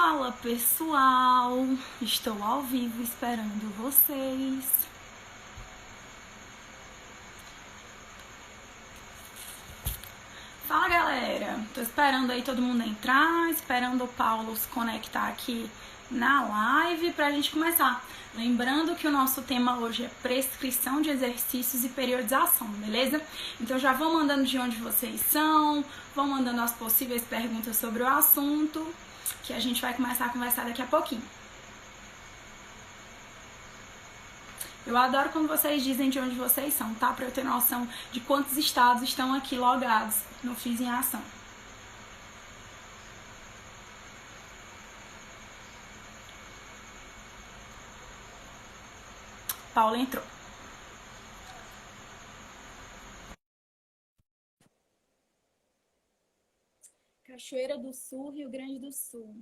Fala pessoal, estou ao vivo esperando vocês. Fala galera, tô esperando aí todo mundo entrar, esperando o Paulo se conectar aqui na live pra gente começar. Lembrando que o nosso tema hoje é prescrição de exercícios e periodização, beleza? Então já vão mandando de onde vocês são, vão mandando as possíveis perguntas sobre o assunto, que a gente vai começar a conversar daqui a pouquinho. Eu adoro quando vocês dizem de onde vocês são, tá? Pra eu ter noção de quantos estados estão aqui logados no Fiz em Ação. Paulo entrou. Cachoeira do Sul, Rio Grande do Sul.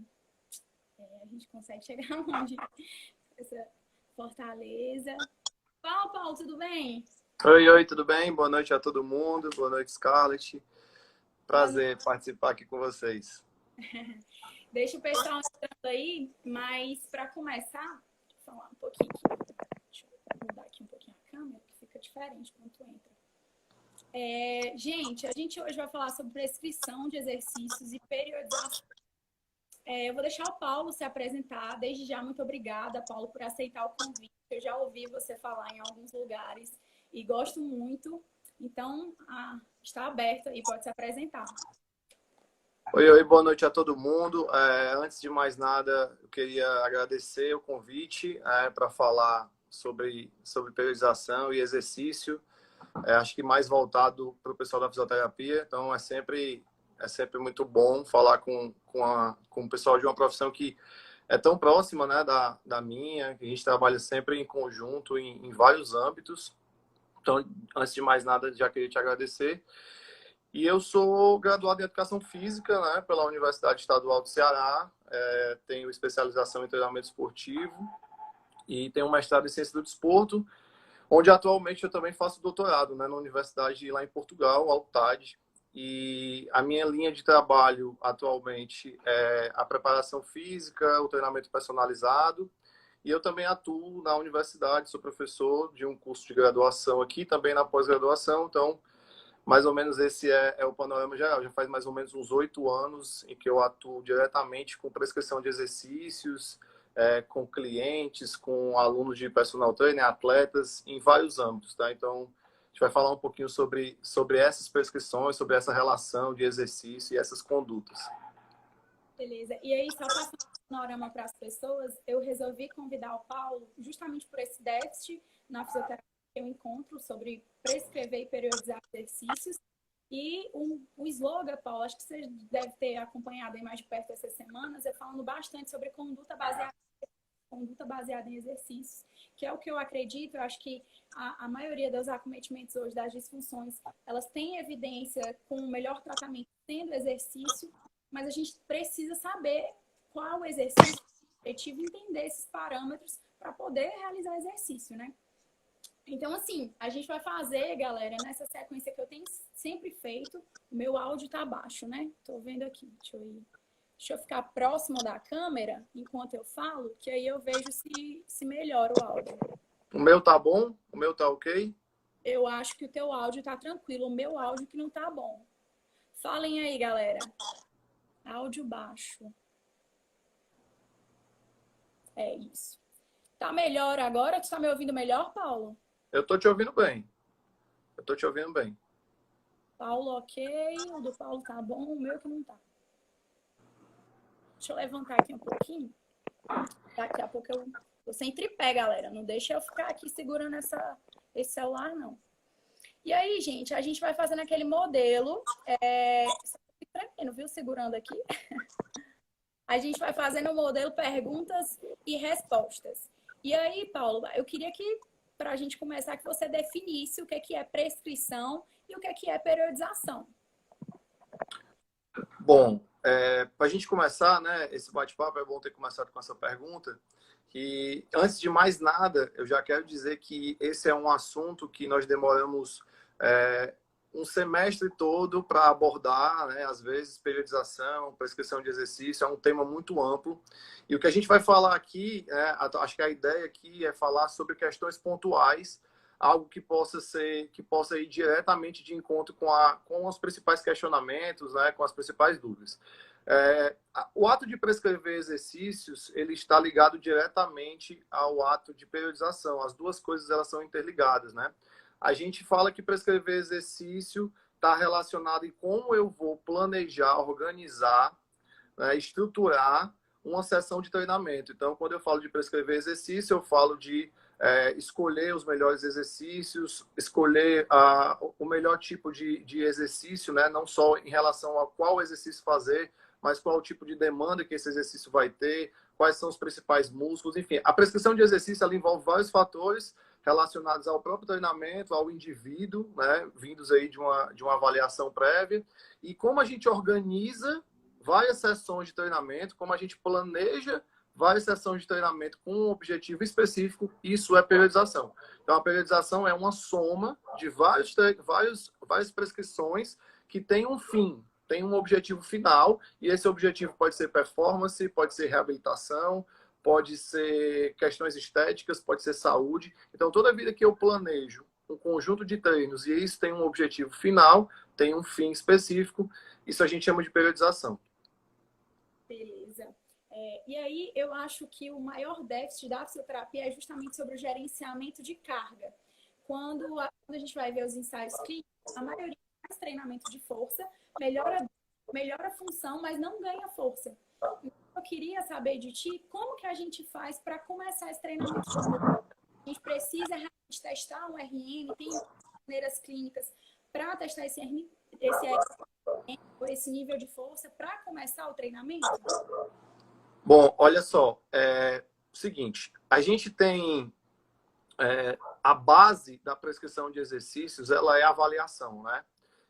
A gente consegue chegar longe. Essa Fortaleza. Fala, Paulo, tudo bem? Oi, tudo bem? Boa noite a todo mundo. Boa noite, Scarlett. Prazer participar aqui com vocês. Deixa o pessoal entrando aí, mas para começar, deixa eu falar um pouquinho aqui. Deixa eu mudar aqui um pouquinho a câmera, que fica diferente quando tu entra. Gente, a gente hoje vai falar sobre prescrição de exercícios e periodização. Eu vou deixar o Paulo se apresentar. Desde já, muito obrigada, Paulo, por aceitar o convite. Eu já ouvi você falar em alguns lugares e gosto muito. Então, está aberto aí, pode se apresentar. Oi, boa noite a todo mundo. Antes de mais nada, eu queria agradecer o convite para falar sobre periodização e exercício. Acho que mais voltado para o pessoal da fisioterapia. Então, é sempre muito bom falar com o pessoal de uma profissão que é tão próxima, né, da minha, que a gente trabalha sempre em conjunto em vários âmbitos. Então, antes de mais nada, já queria te agradecer. E eu sou graduado em Educação Física, né, pela Universidade Estadual do Ceará. Tenho especialização em treinamento esportivo e tenho um mestrado em Ciência do Desporto, onde atualmente eu também faço doutorado, né, na Universidade lá em Portugal, a UTAD. E a minha linha de trabalho atualmente é a preparação física, o treinamento personalizado. E eu também atuo na universidade, sou professor de um curso de graduação aqui, também na pós-graduação. Então, mais ou menos esse é o panorama geral. Já faz mais ou menos uns 8 anos em que eu atuo diretamente com prescrição de exercícios, com clientes, com alunos de personal trainer, atletas, em vários âmbitos, tá? Então, a gente vai falar um pouquinho sobre essas prescrições, sobre essa relação de exercício e essas condutas. Beleza. E aí, só passando um panorama para as pessoas, eu resolvi convidar o Paulo justamente por esse déficit na fisioterapia que eu encontro sobre prescrever e periodizar exercícios. E o slogan, Paulo, acho que você deve ter acompanhado aí mais de perto essas semanas, é falando bastante sobre conduta baseada em exercícios, que é o que eu acredito. Eu acho que a maioria dos acometimentos hoje, das disfunções, elas têm evidência com o melhor tratamento sendo exercício, mas a gente precisa saber qual exercício efetivo, entender esses parâmetros para poder realizar exercício, né? Então, assim, a gente vai fazer, galera, nessa sequência que eu tenho sempre feito. O meu áudio tá baixo, né? Tô vendo aqui. Deixa eu ficar próximo da câmera enquanto eu falo, que aí eu vejo se melhora o áudio. O meu tá bom? O meu tá ok? Eu acho que o teu áudio tá tranquilo. O meu áudio que não tá bom. Falem aí, galera. Áudio baixo. É isso. Tá melhor agora? Tu tá me ouvindo melhor, Paulo? Eu tô te ouvindo bem. Eu tô te ouvindo bem. Paulo, ok. O do Paulo tá bom, o meu que não tá. Deixa eu levantar aqui um pouquinho. Daqui a pouco eu tô sem tripé, galera. Não deixa eu ficar aqui segurando esse celular, não. E aí, gente, a gente vai fazendo aquele modelo. Só tremendo, viu? Segurando aqui. A gente vai fazendo o modelo perguntas e respostas. E aí, Paulo, eu queria que, para a gente começar, que você definisse o que é prescrição e o que é periodização. Bom, para a gente começar, né, esse bate-papo, é bom ter começado com essa pergunta. E antes de mais nada, eu já quero dizer que esse é um assunto que nós demoramos um semestre todo para abordar, né? Às vezes, periodização, prescrição de exercício, é um tema muito amplo. E o que a gente vai falar aqui, acho que a ideia aqui é falar sobre questões pontuais, algo que possa ir diretamente de encontro com os principais questionamentos, né? Com as principais dúvidas. O ato de prescrever exercícios, ele está ligado diretamente ao ato de periodização. As duas coisas, elas são interligadas, né? A gente fala que prescrever exercício está relacionado em como eu vou planejar, organizar, né, estruturar uma sessão de treinamento. Então, quando eu falo de prescrever exercício, eu falo de escolher os melhores exercícios, escolher o melhor tipo de exercício, né? Não só em relação a qual exercício fazer, mas qual o tipo de demanda que esse exercício vai ter, quais são os principais músculos, enfim. A prescrição de exercício, ela envolve vários fatores relacionados ao próprio treinamento, ao indivíduo, né, vindos aí de uma avaliação prévia, e como a gente organiza várias sessões de treinamento, como a gente planeja várias sessões de treinamento com um objetivo específico, isso é periodização. Então, a periodização é uma soma de várias prescrições que tem um fim, tem um objetivo final, e esse objetivo pode ser performance, pode ser reabilitação, pode ser questões estéticas, pode ser saúde. Então, toda vida que eu planejo um conjunto de treinos e isso tem um objetivo final, tem um fim específico, isso a gente chama de periodização. Beleza. E aí, eu acho que o maior déficit da fisioterapia é justamente sobre o gerenciamento de carga. Quando a gente vai ver os ensaios clínicos, a maioria faz treinamento de força, melhora a função, mas não ganha força. Eu queria saber de ti como que a gente faz para começar esse treinamento. A gente precisa realmente testar um RM, tem maneiras clínicas para testar esse nível de força para começar o treinamento? Bom, olha só, o seguinte, a gente tem a base da prescrição de exercícios, ela é a avaliação, né?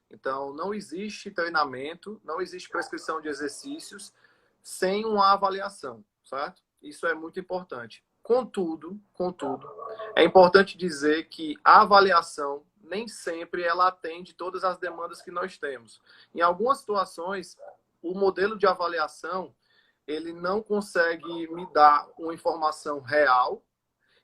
Então, não existe treinamento, não existe prescrição de exercícios sem uma avaliação, certo? Isso é muito importante. Contudo, é importante dizer que a avaliação nem sempre ela atende todas as demandas que nós temos. Em algumas situações, o modelo de avaliação ele não consegue me dar uma informação real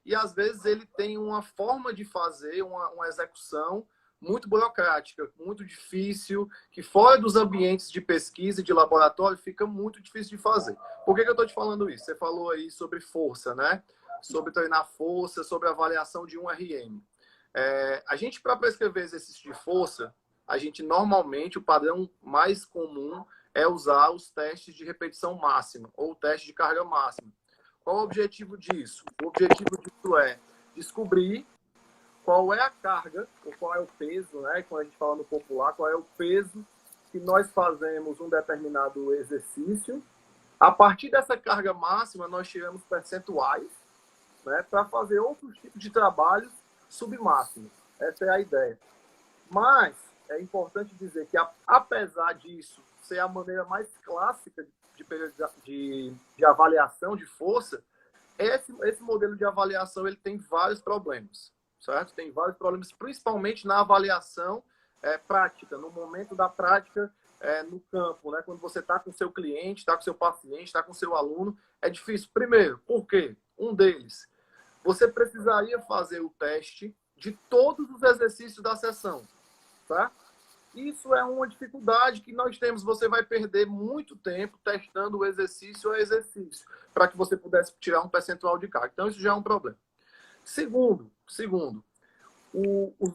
e, às vezes, ele tem uma forma de fazer, uma execução muito burocrática, muito difícil, que fora dos ambientes de pesquisa e de laboratório fica muito difícil de fazer. Por que eu estou te falando isso? Você falou aí sobre força, né? Sobre treinar força, sobre avaliação de um RM. A gente, para prescrever exercício de força, a gente normalmente, o padrão mais comum é usar os testes de repetição máxima ou o teste de carga máxima. Qual o objetivo disso? O objetivo disso é descobrir qual é a carga, ou qual é o peso, né? Quando a gente fala no popular, qual é o peso que nós fazemos um determinado exercício. A partir dessa carga máxima, nós tiramos percentuais, né? Para fazer outros tipos de trabalhos submáximos. Essa é a ideia. Mas é importante dizer que, apesar disso ser a maneira mais clássica de avaliação de força, esse modelo de avaliação ele tem vários problemas, certo? Tem vários problemas, principalmente na avaliação prática, no momento da prática no campo, né? Quando você está com o seu cliente, está com o seu paciente, está com o seu aluno, é difícil. Primeiro, por quê? Um deles, você precisaria fazer o teste de todos os exercícios da sessão, tá? Isso é uma dificuldade que nós temos. Você vai perder muito tempo testando o exercício a exercício, para que você pudesse tirar um percentual de carga. Então, isso já é um problema. Segundo,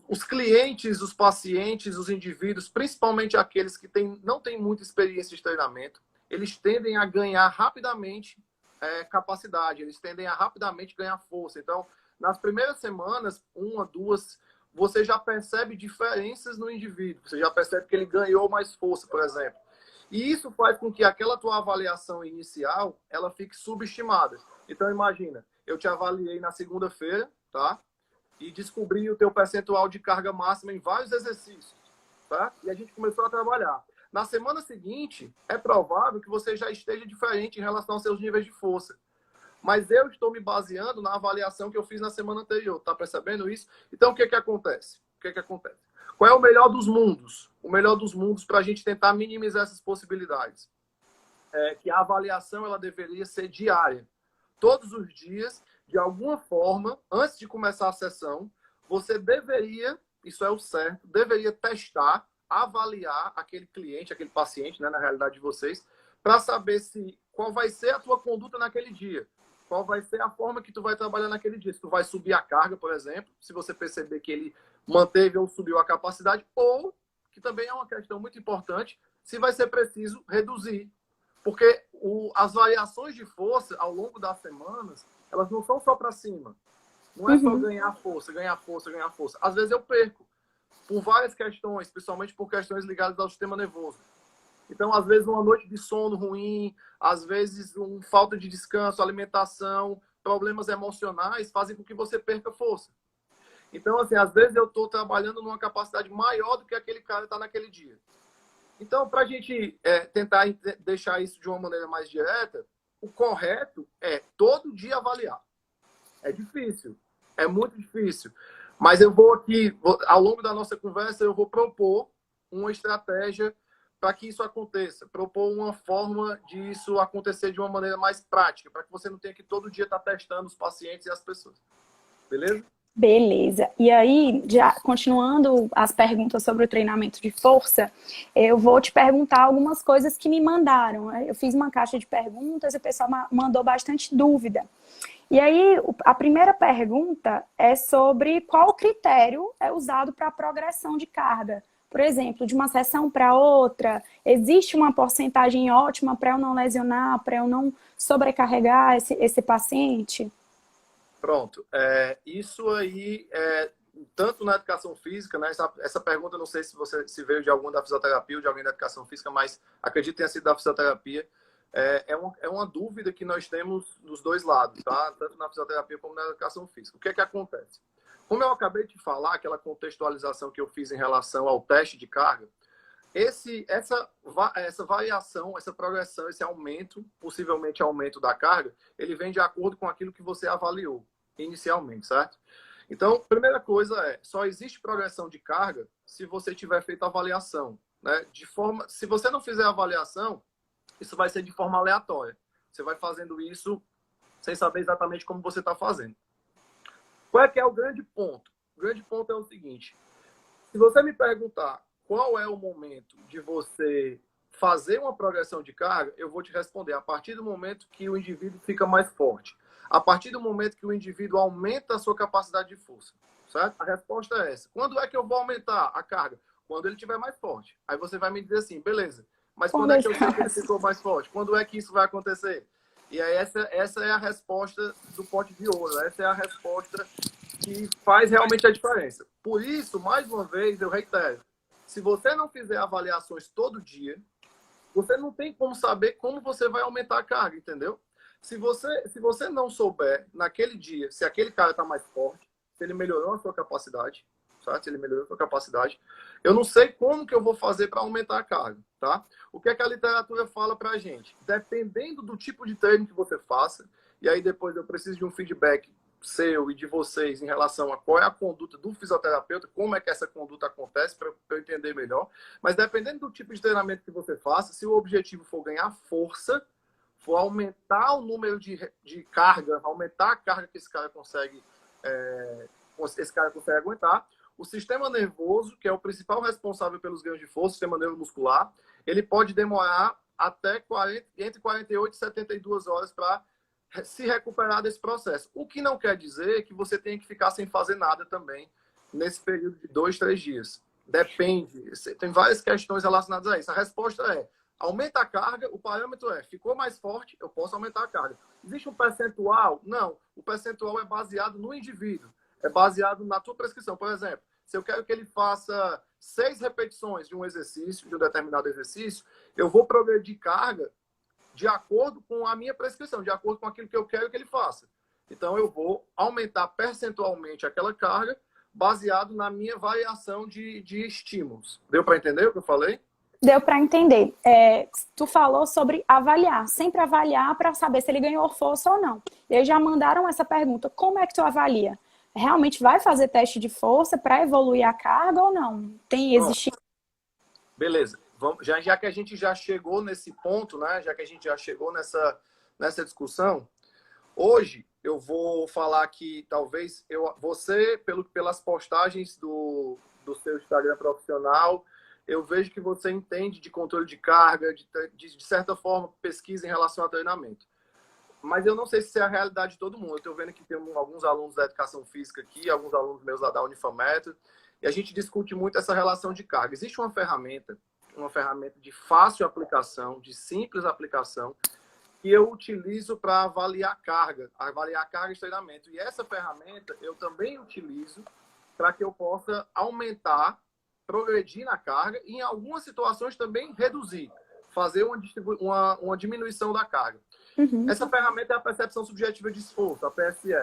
os clientes, os pacientes, os indivíduos, principalmente aqueles que não têm muita experiência de treinamento, eles tendem a ganhar rapidamente capacidade, eles tendem a rapidamente ganhar força. Então, nas primeiras semanas, 1, 2, você já percebe diferenças no indivíduo. Você já percebe que ele ganhou mais força, por exemplo. E isso faz com que aquela tua avaliação inicial, ela fique subestimada. Então, imagina, eu te avaliei na segunda-feira, tá? E descobri o teu percentual de carga máxima em vários exercícios, tá? E a gente começou a trabalhar. Na semana seguinte, é provável que você já esteja diferente em relação aos seus níveis de força. Mas eu estou me baseando na avaliação que eu fiz na semana anterior. Tá percebendo isso? Então, o que acontece? Qual é o melhor dos mundos? O melhor dos mundos para a gente tentar minimizar essas possibilidades. É que a avaliação ela deveria ser diária. Todos os dias, de alguma forma, antes de começar a sessão, você deveria, isso é o certo, deveria testar, avaliar aquele cliente, aquele paciente, né, na realidade de vocês, para saber qual vai ser a tua conduta naquele dia. Qual vai ser a forma que tu vai trabalhar naquele dia. Se tu vai subir a carga, por exemplo, se você perceber que ele manteve ou subiu a capacidade, ou, que também é uma questão muito importante, se vai ser preciso reduzir. Porque as variações de força ao longo das semanas, elas não são só para cima. Não é só ganhar força, ganhar força, ganhar força. Às vezes eu perco, por várias questões, principalmente por questões ligadas ao sistema nervoso. Então, às vezes, uma noite de sono ruim, às vezes, falta de descanso, alimentação, problemas emocionais fazem com que você perca força. Então, assim, às vezes eu estou trabalhando numa capacidade maior do que aquele cara está naquele dia. Então, para a gente tentar deixar isso de uma maneira mais direta, o correto é todo dia avaliar. É difícil, é muito difícil. Mas eu vou aqui, ao longo da nossa conversa, eu vou propor uma estratégia para que isso aconteça, propor uma forma de isso acontecer de uma maneira mais prática, para que você não tenha que todo dia estar testando os pacientes e as pessoas. Beleza? Beleza. E aí, já continuando as perguntas sobre o treinamento de força, eu vou te perguntar algumas coisas que me mandaram. Eu fiz uma caixa de perguntas e o pessoal mandou bastante dúvida. E aí, a primeira pergunta é sobre qual critério é usado para a progressão de carga. Por exemplo, de uma sessão para outra, existe uma porcentagem ótima para eu não lesionar, para eu não sobrecarregar esse paciente? Pronto. Isso aí, tanto na educação física, né? Essa pergunta, não sei se você se veio de algum da fisioterapia ou de alguém da educação física, mas acredito que tenha sido da fisioterapia. É uma dúvida que nós temos dos dois lados, tá? Tanto na fisioterapia como na educação física. O que é que acontece? Como eu acabei de falar, aquela contextualização que eu fiz em relação ao teste de carga, essa variação, essa progressão, esse aumento, possivelmente aumento da carga, ele vem de acordo com aquilo que você avaliou inicialmente, certo? Então, primeira coisa só existe progressão de carga se você tiver feito a avaliação, né? Se você não fizer a avaliação, isso vai ser de forma aleatória. Você vai fazendo isso sem saber exatamente como você está fazendo. Qual é que é o grande ponto? O grande ponto é o seguinte. Se você me perguntar qual é o momento de você fazer uma progressão de carga, eu vou te responder a partir do momento que o indivíduo fica mais forte. A partir do momento que o indivíduo aumenta a sua capacidade de força. Certo? A resposta é essa. Quando é que eu vou aumentar a carga? Quando ele estiver mais forte. Aí você vai me dizer assim, beleza, mas quando é que eu sei que ele ficou mais forte? Quando é que isso vai acontecer? E aí essa é a resposta do pote de ouro. Essa é a resposta que faz realmente a diferença. Por isso, mais uma vez, eu reitero. Se você não fizer avaliações todo dia, você não tem como saber como você vai aumentar a carga, entendeu? Se você não souber, naquele dia, se aquele cara está mais forte, se ele melhorou a sua capacidade, certo? Se ele melhorou a sua capacidade, eu não sei como que eu vou fazer para aumentar a carga, tá? O que é que a literatura fala para a gente? Dependendo do tipo de treino que você faça, e aí depois eu preciso de um feedback seu e de vocês em relação a qual é a conduta do fisioterapeuta, como é que essa conduta acontece, para eu entender melhor. Mas dependendo do tipo de treinamento que você faça, se o objetivo for ganhar força, for aumentar o número de carga, aumentar a carga que esse cara consegue aguentar, o sistema nervoso, que é o principal responsável pelos ganhos de força, o sistema neuromuscular, ele pode demorar até entre 48 e 72 horas para se recuperar desse processo. O que não quer dizer que você tenha que ficar sem fazer nada também nesse período de 2, 3 dias. Depende. Tem várias questões relacionadas a isso. A resposta é, aumenta a carga, o parâmetro ficou mais forte, eu posso aumentar a carga. Existe um percentual? Não. O percentual é baseado no indivíduo. É baseado na tua prescrição. Por exemplo, se eu quero que ele faça 6 repetições de um exercício, de um determinado exercício, eu vou progredir carga de acordo com a minha prescrição, de acordo com aquilo que eu quero que ele faça. Então, eu vou aumentar percentualmente aquela carga baseado na minha variação de estímulos. Deu para entender o que eu falei? Deu para entender. Tu falou sobre avaliar, sempre avaliar para saber se ele ganhou força ou não. E aí já mandaram essa pergunta, como é que tu avalia? realmente vai fazer teste de força para evoluir a carga ou não? Existe... Beleza. Vamos, já que a gente já chegou nesse ponto, né? Já que a gente já chegou nessa discussão, hoje eu vou falar que talvez você, pelas postagens do seu Instagram profissional, eu vejo que você entende de controle de carga, de certa forma, pesquisa em relação a treinamento. Mas eu não sei se é a realidade de todo mundo. Eu estou vendo que tem alguns alunos da educação física aqui, alguns alunos meus lá da Unifametro, e a gente discute muito essa relação de carga. Existe uma ferramenta de fácil aplicação, de simples aplicação, que eu utilizo para avaliar carga de treinamento. E essa ferramenta eu também utilizo para que eu possa aumentar, progredir na carga e, em algumas situações, também reduzir, fazer uma diminuição da carga. Uhum. Essa ferramenta é a percepção subjetiva de esforço, a PSE.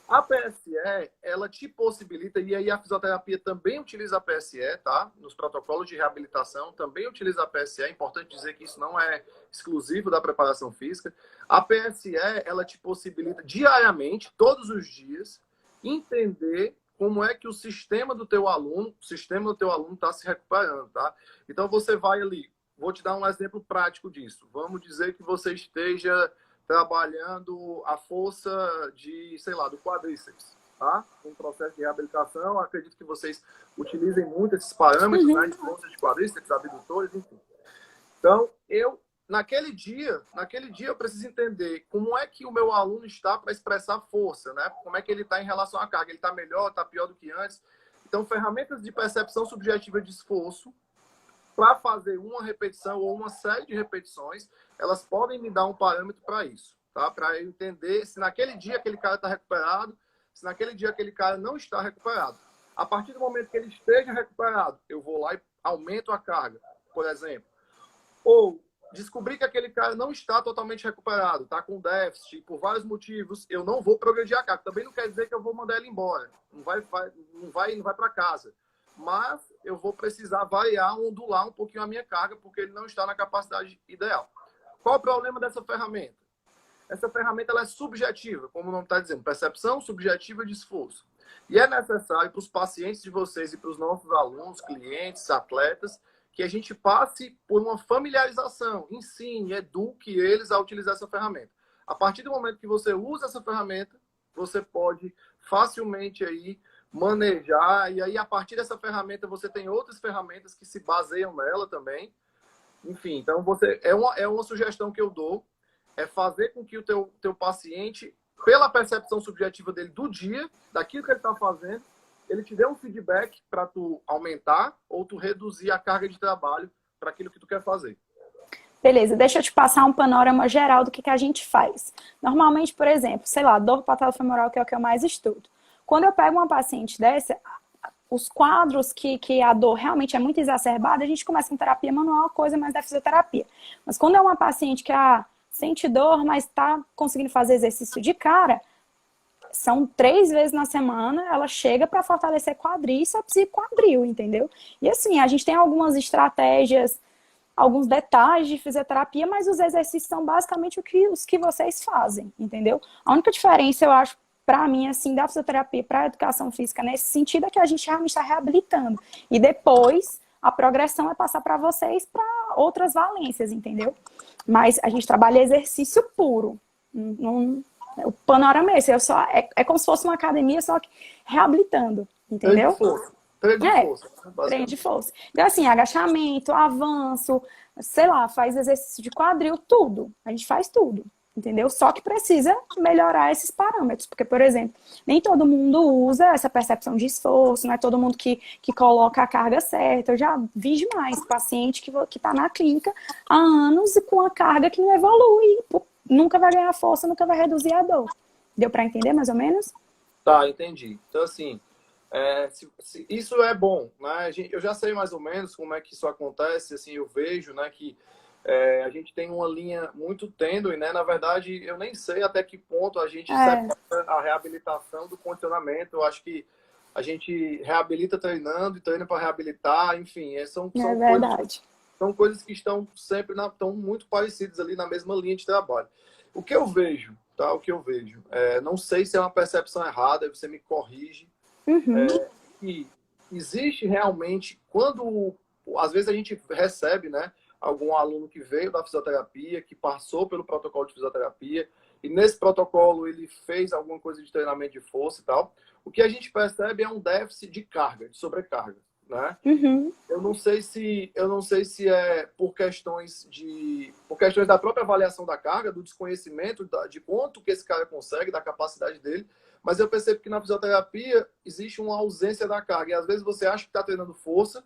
A PSE, ela te possibilita, e aí a fisioterapia também utiliza a PSE, tá? Nos protocolos de reabilitação também utiliza a PSE. É importante dizer que isso não é exclusivo da preparação física. A PSE, ela te possibilita diariamente, todos os dias, entender como é que o sistema do teu aluno está se recuperando, tá? Então você vai ali, vou te dar um exemplo prático disso. Vamos dizer que você esteja trabalhando a força do quadríceps, tá? Um processo de reabilitação, acredito que vocês utilizem muito esses parâmetros, né, de força de quadríceps, abdutores, enfim. Então, naquele dia eu preciso entender como é que o meu aluno está para expressar força, né? Como é que ele está em relação à carga. Ele está melhor, está pior do que antes? Então, ferramentas de percepção subjetiva de esforço para fazer uma repetição ou uma série de repetições, elas podem me dar um parâmetro para isso, tá? Para eu entender se naquele dia aquele cara está recuperado, se naquele dia aquele cara não está recuperado. A partir do momento que ele esteja recuperado, eu vou lá e aumento a carga, por exemplo. Ou descobrir que aquele cara não está totalmente recuperado, está com déficit, por vários motivos, eu não vou progredir a carga. Também não quer dizer que eu vou mandar ele embora, não vai para casa. Mas eu vou precisar variar, ondular um pouquinho a minha carga, porque ele não está na capacidade ideal. Qual o problema dessa ferramenta? Essa ferramenta ela é subjetiva, como o nome está dizendo, percepção subjetiva de esforço. E é necessário para os pacientes de vocês e para os nossos alunos, clientes, atletas, que a gente passe por uma familiarização, ensine, eduque eles a utilizar essa ferramenta. A partir do momento que você usa essa ferramenta, você pode facilmente aí manejar, e aí a partir dessa ferramenta você tem outras ferramentas que se baseiam nela também. Enfim, então é uma sugestão que eu dou, é fazer com que o teu paciente, pela percepção subjetiva dele do dia, daquilo que ele está fazendo, ele te dê um feedback para tu aumentar ou tu reduzir a carga de trabalho para aquilo que tu quer fazer. Beleza, deixa eu te passar um panorama geral do que a gente faz. Normalmente, por exemplo, sei lá, dor patelofemoral, que é o que eu mais estudo. Quando eu pego uma paciente dessa, os quadros que a dor realmente é muito exacerbada, a gente começa com terapia manual, coisa mais da fisioterapia. Mas quando é uma paciente que sente dor, mas está conseguindo fazer exercício de cara, são 3 vezes na semana, ela chega para fortalecer quadríceps e quadril, entendeu? E assim, a gente tem algumas estratégias, alguns detalhes de fisioterapia, mas os exercícios são basicamente os que vocês fazem, entendeu? A única diferença, eu acho, para mim, assim, da fisioterapia para a educação física, nesse sentido, é que a gente realmente está reabilitando. E depois, a progressão é passar para vocês para outras valências, entendeu? Mas a gente trabalha exercício puro. O panorama é esse. É como se fosse uma academia, só que reabilitando, entendeu? Treino de força. Treino de força. Então, assim, agachamento, avanço, sei lá, faz exercício de quadril, tudo. A gente faz tudo. Entendeu? Só que precisa melhorar esses parâmetros, porque, por exemplo, nem todo mundo usa essa percepção de esforço, não é todo mundo que coloca a carga certa. Eu já vi demais paciente que está na clínica há anos e com a carga que não evolui, nunca vai ganhar força, nunca vai reduzir a dor. Deu para entender mais ou menos? Tá, entendi. Então, assim, isso é bom, né? Eu já sei mais ou menos como é que isso acontece, assim, eu vejo, né, que a gente tem uma linha muito tênue, né? Na verdade, eu nem sei até que ponto a gente separa a reabilitação do condicionamento. Eu acho que a gente reabilita treinando e treina para reabilitar, enfim, são verdade. São coisas que estão sempre estão muito parecidas ali na mesma linha de trabalho. O que eu vejo, tá? O que eu vejo. Não sei se é uma percepção errada, você me corrige. Que existe realmente, quando às vezes a gente recebe, né, algum aluno que veio da fisioterapia, que passou pelo protocolo de fisioterapia, e nesse protocolo ele fez alguma coisa de treinamento de força e tal, o que a gente percebe é um déficit de carga, de sobrecarga, né? Eu não sei se é por questões da própria avaliação da carga, do desconhecimento de quanto que esse cara consegue, da capacidade dele, mas eu percebo que na fisioterapia existe uma ausência da carga. E às vezes você acha que está treinando força,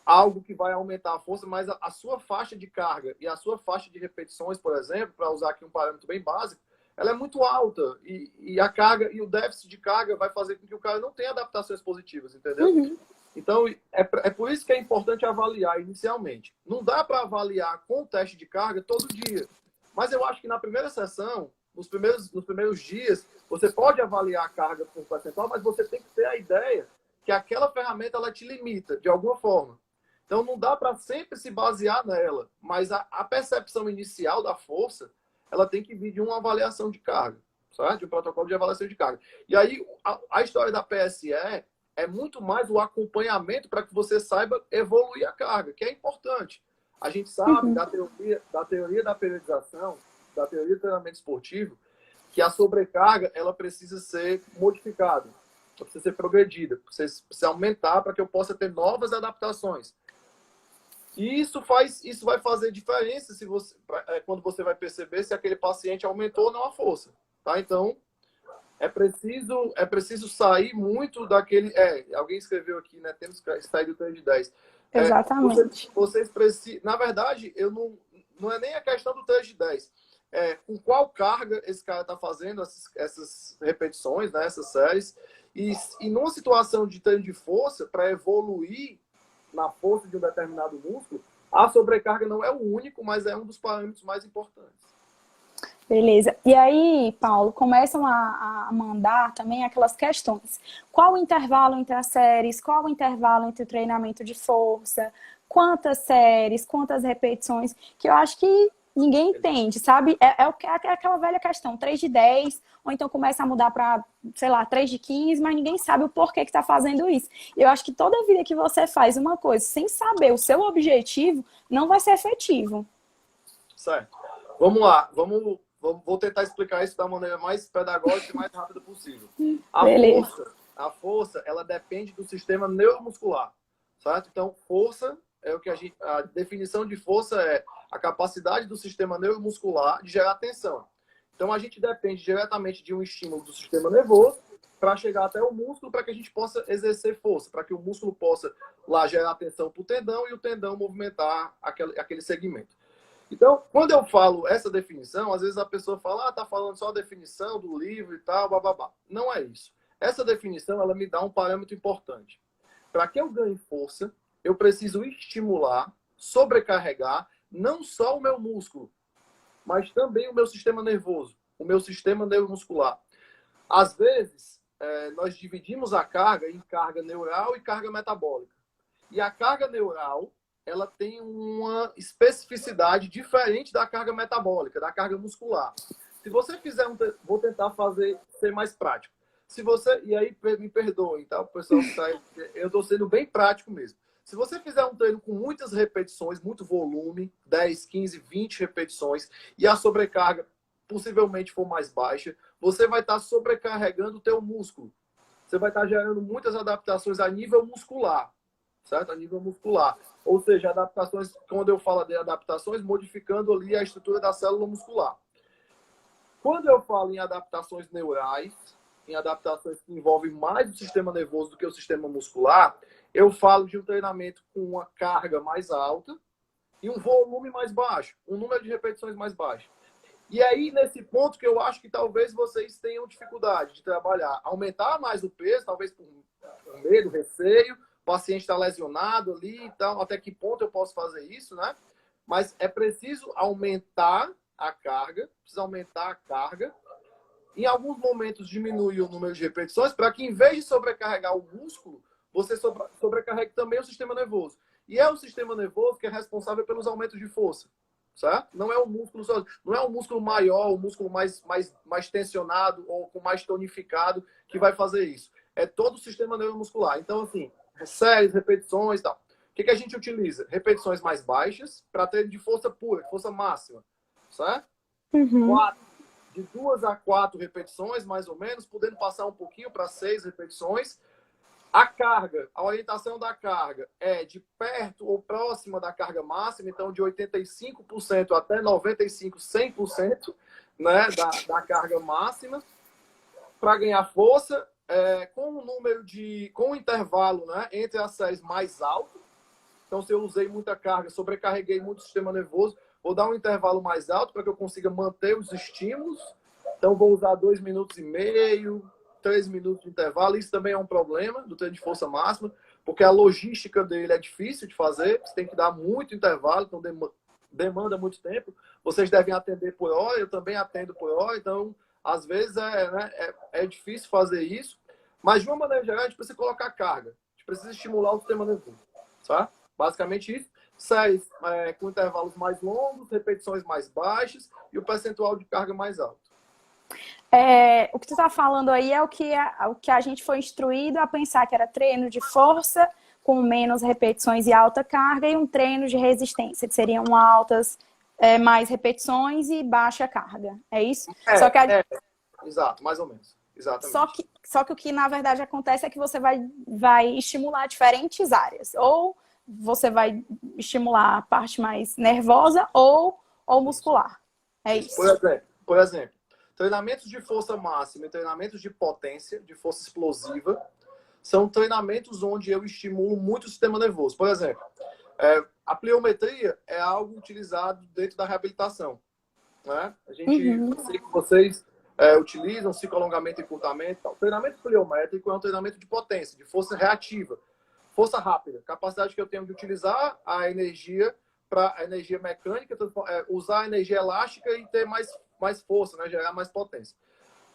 algo que vai aumentar a força, mas a sua faixa de carga e a sua faixa de repetições, por exemplo, para usar aqui um parâmetro bem básico, ela é muito alta. E a carga e o déficit de carga vai fazer com que o cara não tenha adaptações positivas, entendeu? Então, é por isso que é importante avaliar inicialmente. Não dá para avaliar com o teste de carga todo dia. Mas eu acho que na primeira sessão, nos primeiros dias, você pode avaliar a carga por percentual, mas você tem que ter a ideia que aquela ferramenta ela te limita, de alguma forma. Então, não dá para sempre se basear nela. Mas a percepção inicial da força, ela tem que vir de uma avaliação de carga, certo? De um protocolo de avaliação de carga. E aí, a história da PSE é muito mais o acompanhamento para que você saiba evoluir a carga, que é importante. A gente sabe da teoria da periodização, da teoria do treinamento esportivo, que a sobrecarga ela precisa ser modificada, ela precisa ser progredida, precisa aumentar para que eu possa ter novas adaptações. E isso vai fazer diferença quando você vai perceber se aquele paciente aumentou ou não a força. Tá? Então, é preciso sair muito daquele... alguém escreveu aqui, né? Temos que sair do treino de 10. Exatamente. Vocês precisam... Na verdade, não é nem a questão do treino de 10. Com qual carga esse cara está fazendo essas repetições, né? Essas séries. E numa situação de treino de força, para evoluir na força de um determinado músculo, a sobrecarga não é o único, mas é um dos parâmetros mais importantes. Beleza. E aí, Paulo, começam a mandar também aquelas questões. Qual o intervalo entre as séries? Qual o intervalo entre o treinamento de força? Quantas séries? Quantas repetições? Que eu acho que ninguém entende, sabe? É aquela velha questão, 3 de 10, ou então começa a mudar para, sei lá, 3 de 15, mas ninguém sabe o porquê que está fazendo isso. Eu acho que toda vida que você faz uma coisa sem saber o seu objetivo, não vai ser efetivo. Certo. Vamos lá, vou tentar explicar isso da maneira mais pedagógica e mais rápida possível. A força, ela depende do sistema neuromuscular, certo? Então, força é o que a definição de força é a capacidade do sistema neuromuscular de gerar tensão. Então, a gente depende diretamente de um estímulo do sistema nervoso para chegar até o músculo, para que a gente possa exercer força, para que o músculo possa lá gerar tensão para o tendão e o tendão movimentar aquele segmento. Então, quando eu falo essa definição, às vezes a pessoa fala, tá falando só a definição do livro e tal, bababá. Não é isso. Essa definição, ela me dá um parâmetro importante. Para que eu ganhe força, eu preciso estimular, sobrecarregar, não só o meu músculo, mas também o meu sistema nervoso, o meu sistema neuromuscular. Às vezes, nós dividimos a carga em carga neural e carga metabólica. E a carga neural, ela tem uma especificidade diferente da carga metabólica, da carga muscular. Se você fizer vou tentar ser mais prático. E aí me perdoem, tá? O pessoal que tá aí, eu estou sendo bem prático mesmo. Se você fizer um treino com muitas repetições, muito volume, 10, 15, 20 repetições, e a sobrecarga possivelmente for mais baixa, você vai estar sobrecarregando o teu músculo. Você vai estar gerando muitas adaptações a nível muscular, certo? A nível muscular. Ou seja, adaptações, quando eu falo de adaptações, modificando ali a estrutura da célula muscular. Quando eu falo em adaptações neurais, em adaptações que envolvem mais o sistema nervoso do que o sistema muscular, eu falo de um treinamento com uma carga mais alta e um volume mais baixo, um número de repetições mais baixo. E aí, nesse ponto que eu acho que talvez vocês tenham dificuldade de trabalhar, aumentar mais o peso, talvez por medo, receio, o paciente está lesionado ali e tal, até que ponto eu posso fazer isso, né? Mas é preciso aumentar a carga, em alguns momentos diminuir o número de repetições para que, em vez de sobrecarregar o músculo, você sobrecarregue também o sistema nervoso. E é o sistema nervoso que é responsável pelos aumentos de força. certo? Não é um músculo só, não é um músculo maior, um músculo mais tensionado ou com mais tonificado que vai fazer isso. É todo o sistema neuromuscular. Então, assim, séries, repetições e tal. O que a gente utiliza? Repetições mais baixas para treino de força pura, força máxima, certo? Uhum. De 2 a 4 repetições, mais ou menos, podendo passar um pouquinho para 6 repetições. A carga, a orientação da carga é de perto ou próxima da carga máxima, então de 85% até 95%, 100%, né, da carga máxima, para ganhar força, com um intervalo, né, entre as séries mais alto. Então, se eu usei muita carga, sobrecarreguei muito o sistema nervoso, vou dar um intervalo mais alto para que eu consiga manter os estímulos. Então, vou usar 2,5 minutos, 3 minutos de intervalo. Isso também é um problema do treino de força máxima, porque a logística dele é difícil de fazer. Você tem que dar muito intervalo, então demanda muito tempo. Vocês devem atender por hora, eu também atendo por hora. Então, às vezes, é difícil fazer isso. Mas, de uma maneira geral, a gente precisa colocar carga. A gente precisa estimular o sistema nervoso. Tá? Basicamente isso. Séries com intervalos mais longos, repetições mais baixas e o percentual de carga mais alto. O que tu tá falando aí é o que a gente foi instruído a pensar que era treino de força com menos repetições e alta carga e um treino de resistência, que seriam mais repetições e baixa carga. É isso? Exato, mais ou menos. Exatamente. Só que o que na verdade acontece é que você vai estimular diferentes áreas. Ou você vai estimular a parte mais nervosa ou muscular. É isso. Por exemplo, treinamentos de força máxima e treinamentos de potência, de força explosiva, são treinamentos onde eu estimulo muito o sistema nervoso. Por exemplo, a pliometria é algo utilizado dentro da reabilitação. Né? Eu sei que vocês utilizam ciclo-alongamento e encurtamento. Tal. O treinamento pliométrico é um treinamento de potência, de força reativa, força rápida, capacidade que eu tenho de utilizar a energia para a energia mecânica, usar a energia elástica e ter mais força, né? Gerar mais potência.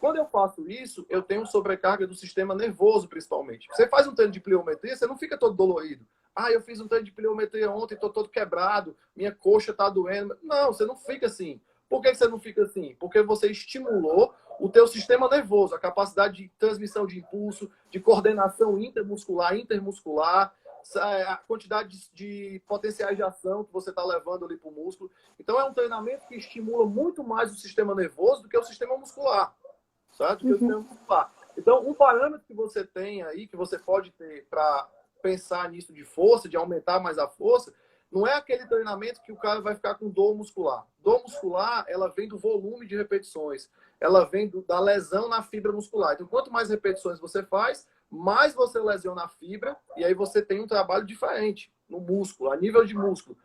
Quando eu faço isso, eu tenho sobrecarga do sistema nervoso, principalmente. Você faz um treino de pliometria, você não fica todo dolorido. Eu fiz um treino de pliometria ontem, estou todo quebrado, minha coxa está doendo. Não, você não fica assim. Por que você não fica assim? Porque você estimulou o teu sistema nervoso, a capacidade de transmissão de impulso, de coordenação intermuscular, a quantidade de potenciais de ação que você está levando ali para o músculo. Então, é um treinamento que estimula muito mais o sistema nervoso do que o sistema muscular. Certo? Do que o sistema muscular. Então, um parâmetro que você tem aí, que você pode ter para pensar nisso de força, de aumentar mais a força, não é aquele treinamento que o cara vai ficar com dor muscular. Dor muscular, ela vem do volume de repetições. Ela vem da lesão na fibra muscular. Então, quanto mais repetições você faz, mais você lesiona a fibra e aí você tem um trabalho diferente no músculo, a nível de músculo.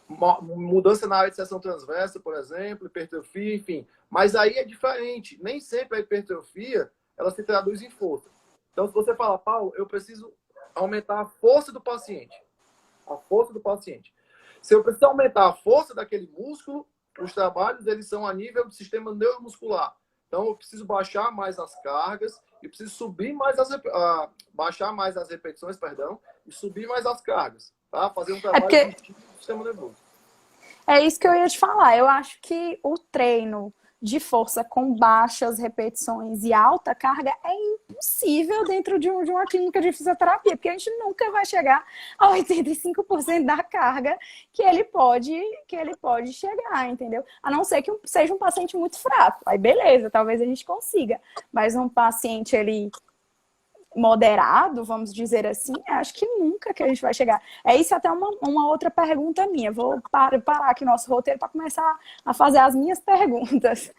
Mudança na área de seção transversa, por exemplo, hipertrofia, enfim. Mas aí é diferente. Nem sempre a hipertrofia, ela se traduz em força. Então, se você fala, Paulo, eu preciso aumentar a força do paciente. A força do paciente. Se eu preciso aumentar a força daquele músculo, os trabalhos eles são a nível do sistema neuromuscular. Então, eu preciso baixar mais as cargas e preciso subir mais baixar mais as repetições, e subir mais as cargas, tá? Fazer um trabalho do sistema nervoso. É isso que eu ia te falar. Eu acho que o treino de força com baixas repetições e alta carga é impossível dentro de uma clínica de fisioterapia, porque a gente nunca vai chegar a 85% da carga que ele pode chegar, entendeu? A não ser que seja um paciente muito fraco. Aí beleza, talvez a gente consiga. Mas um paciente moderado, vamos dizer assim, acho que nunca que a gente vai chegar. É isso até uma outra pergunta minha. Vou parar aqui nosso roteiro para começar a fazer as minhas perguntas.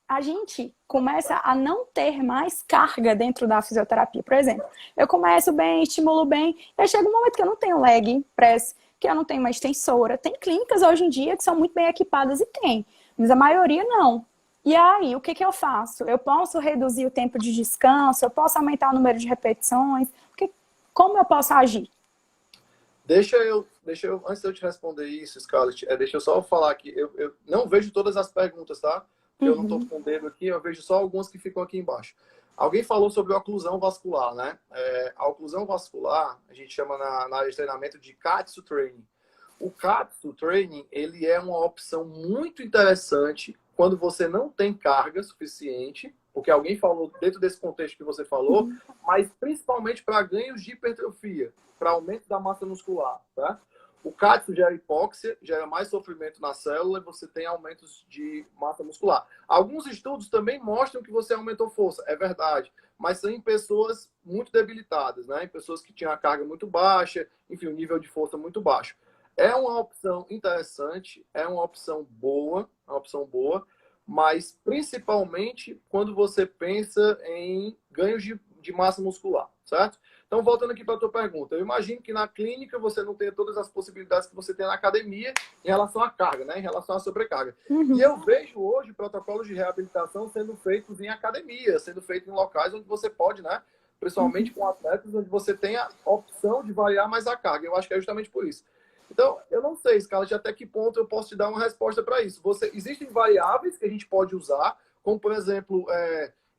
A gente começa a não ter mais carga dentro da fisioterapia. Por exemplo, eu começo bem, estimulo bem, e aí chega um momento que eu não tenho leg press, que eu não tenho uma extensora. Tem clínicas hoje em dia que são muito bem equipadas e tem, mas a maioria não. E aí, o que eu faço? Eu posso reduzir o tempo de descanso? Eu posso aumentar o número de repetições? Como eu posso agir? Deixa eu, antes de eu te responder isso, Scarlett, deixa eu só falar aqui. Eu não vejo todas as perguntas, tá? Porque eu não estou com o dedo aqui, eu vejo só algumas que ficam aqui embaixo. Alguém falou sobre oclusão vascular, né? A oclusão vascular, a gente chama na área de treinamento de Katsu Training. O Katsu Training, ele é uma opção muito interessante quando você não tem carga suficiente, porque alguém falou dentro desse contexto que você falou, mas principalmente para ganhos de hipertrofia, para aumento da massa muscular, tá? O Katsu gera hipóxia, gera mais sofrimento na célula e você tem aumentos de massa muscular. Alguns estudos também mostram que você aumentou força, é verdade, mas são em pessoas muito debilitadas, né? Em pessoas que tinham a carga muito baixa, enfim, o nível de força muito baixo. É uma opção interessante, é uma opção boa, mas principalmente quando você pensa em ganhos de massa muscular, certo? Então, voltando aqui para a tua pergunta, eu imagino que na clínica você não tenha todas as possibilidades que você tem na academia em relação à carga, né? Em relação à sobrecarga. E eu vejo hoje protocolos de reabilitação sendo feitos em academia, sendo feitos em locais onde você pode, né? Principalmente com atletas, onde você tem a opção de variar mais a carga. Eu acho que é justamente por isso. Então, eu não sei, Scarlett, até que ponto eu posso te dar uma resposta para isso. Existem variáveis que a gente pode usar, como, por exemplo,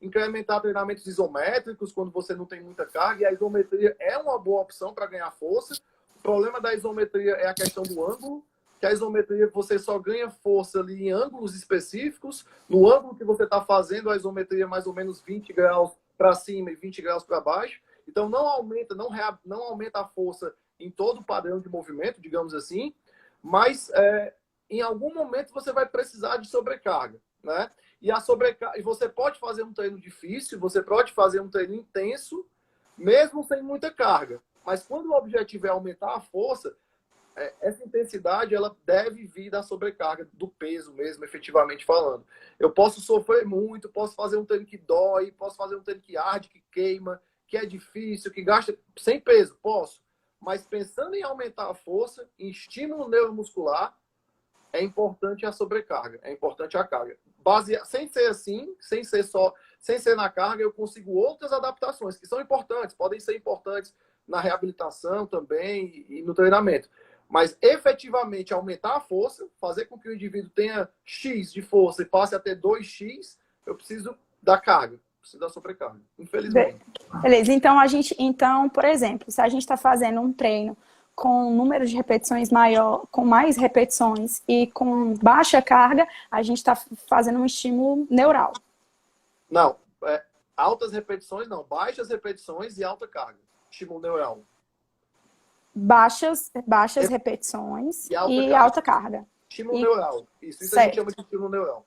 incrementar treinamentos isométricos quando você não tem muita carga, e a isometria é uma boa opção para ganhar força. O problema da isometria é a questão do ângulo, que a isometria você só ganha força ali em ângulos específicos. No ângulo que você está fazendo, a isometria é mais ou menos 20 graus para cima e 20 graus para baixo. Então, não aumenta a força em todo o padrão de movimento, digamos assim, mas em algum momento você vai precisar de sobrecarga, né? E você pode fazer um treino difícil, você pode fazer um treino intenso, mesmo sem muita carga. Mas quando o objetivo é aumentar a força, essa intensidade ela deve vir da sobrecarga, do peso mesmo, efetivamente falando. Eu posso sofrer muito, posso fazer um treino que dói, posso fazer um treino que arde, que queima, que é difícil, que gasta sem peso, posso. Mas pensando em aumentar a força, em estímulo neuromuscular, é importante a sobrecarga, é importante a carga. Sem ser assim, sem ser na carga, eu consigo outras adaptações que são importantes, podem ser importantes na reabilitação também e no treinamento. Mas efetivamente aumentar a força, fazer com que o indivíduo tenha X de força e passe a ter 2X, eu preciso da carga. Precisa da sobrecarga, infelizmente. Beleza, então, por exemplo, se a gente está fazendo um treino com um número de repetições maior, com mais repetições e com baixa carga, a gente está fazendo um estímulo neural. Não, altas repetições não, baixas repetições e alta carga. Estímulo neural. Baixas repetições e alta carga. Estímulo neural. Isso a gente chama de estímulo neural.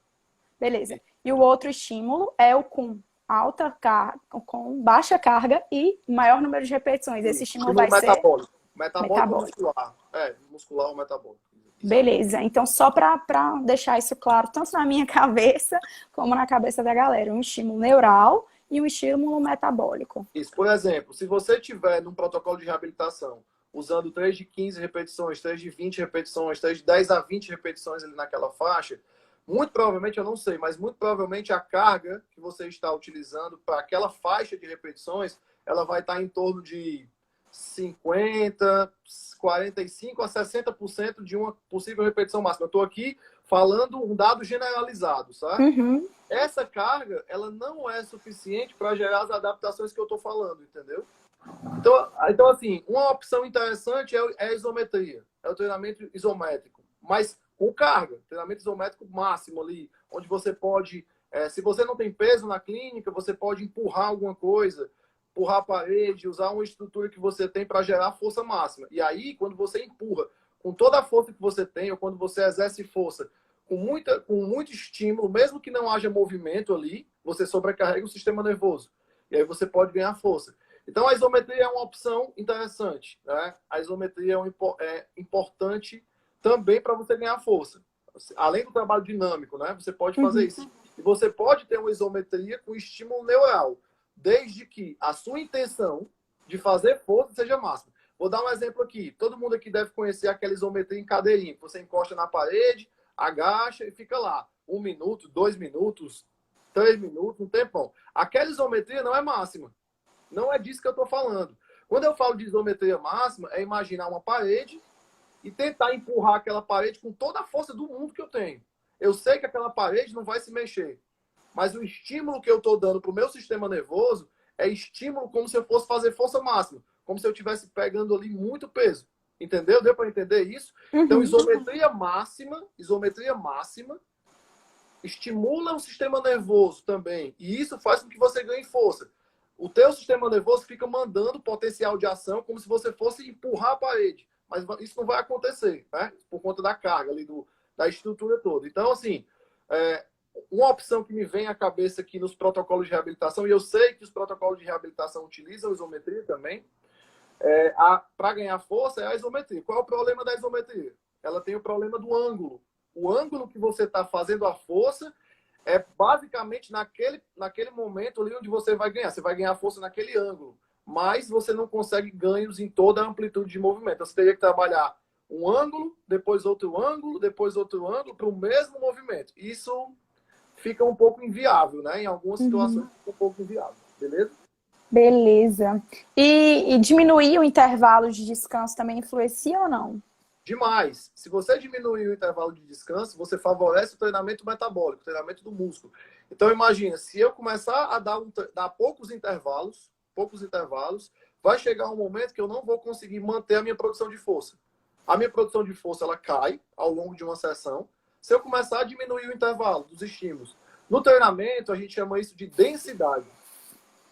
Beleza. E o outro estímulo é o com alta carga, com baixa carga e maior número de repetições. Esse estímulo vai metabólico. ser Metabólico muscular. Muscular ou metabólico. Beleza. Então, só para deixar isso claro, tanto na minha cabeça como na cabeça da galera, um estímulo neural e um estímulo metabólico. Isso. Por exemplo, se você tiver num protocolo de reabilitação usando 3 de 15 repetições, 3 de 20 repetições, 3 de 10 a 20 repetições ali naquela faixa, muito provavelmente, eu não sei, mas muito provavelmente a carga que você está utilizando para aquela faixa de repetições, ela vai estar em torno de 50, 45 a 60% de uma possível repetição máxima. Eu estou aqui falando um dado generalizado, sabe? Uhum. Essa carga, ela não é suficiente para gerar as adaptações que eu estou falando, entendeu? Então, assim, uma opção interessante é a isometria, é o treinamento isométrico, mas com carga, treinamento isométrico máximo ali, onde você pode, se você não tem peso na clínica, você pode empurrar alguma coisa, empurrar a parede, usar uma estrutura que você tem para gerar força máxima. E aí, quando você empurra com toda a força que você tem, ou quando você exerce força com muito estímulo, mesmo que não haja movimento ali, você sobrecarrega o sistema nervoso. E aí você pode ganhar força. Então, a isometria é uma opção interessante, né? A isometria é importante também para você ganhar força. Além do trabalho dinâmico, né? Você pode fazer isso. E você pode ter uma isometria com estímulo neural, desde que a sua intenção de fazer força seja máxima. Vou dar um exemplo aqui. Todo mundo aqui deve conhecer aquela isometria em cadeirinha, que você encosta na parede, agacha e fica lá. 1 minuto, 2 minutos, 3 minutos, um tempão. Aquela isometria não é máxima. Não é disso que eu estou falando. Quando eu falo de isometria máxima, é imaginar uma parede e tentar empurrar aquela parede com toda a força do mundo que eu tenho. Eu sei que aquela parede não vai se mexer. mas o estímulo que eu estou dando para o meu sistema nervoso é estímulo como se eu fosse fazer força máxima, como se eu estivesse pegando ali muito peso. Entendeu? Deu para entender isso? Então, isometria máxima estimula o sistema nervoso também. E isso faz com que você ganhe força. O teu sistema nervoso fica mandando potencial de ação como se você fosse empurrar a parede. Mas isso não vai acontecer, né? Por conta da carga ali, da estrutura toda. Então, assim, uma opção que me vem à cabeça aqui nos protocolos de reabilitação, e eu sei que os protocolos de reabilitação utilizam isometria também, para ganhar força é a isometria. Qual é o problema da isometria? Ela tem o problema do ângulo. O ângulo que você está fazendo a força é basicamente naquele momento ali onde você vai ganhar. Você vai ganhar força naquele ângulo. Mas você não consegue ganhos em toda a amplitude de movimento. Então, você teria que trabalhar um ângulo, depois outro ângulo, depois outro ângulo, para o mesmo movimento. Isso fica um pouco inviável, né? Em algumas situações fica um pouco inviável. Beleza? Beleza. E diminuir o intervalo de descanso também influencia ou não? Demais. Se você diminuir o intervalo de descanso, você favorece o treinamento metabólico, o treinamento do músculo. Então, imagina, se eu começar a dar poucos intervalos, vai chegar um momento que eu não vou conseguir manter a minha produção de força. A minha produção de força, ela cai ao longo de uma sessão. Se eu começar a diminuir o intervalo dos estímulos. No treinamento, a gente chama isso de densidade.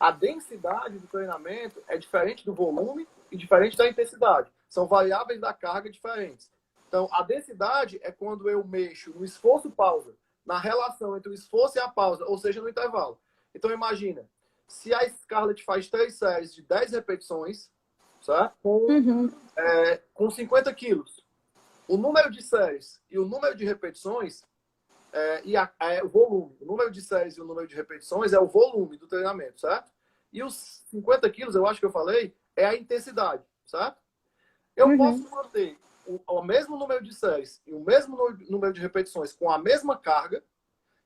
A densidade do treinamento é diferente do volume e diferente da intensidade. São variáveis da carga diferentes. Então, a densidade é quando eu mexo no esforço-pausa, na relação entre o esforço e a pausa, ou seja, no intervalo. Então, imagina, se a Scarlett faz 3 séries de 10 repetições, certo? Com 50 quilos, o número de séries e o número de repetições o volume. O número de séries e o número de repetições é o volume do treinamento, certo? E os 50 quilos, eu acho que eu falei, é a intensidade, certo? Eu posso manter o mesmo número de séries e o mesmo número de repetições com a mesma carga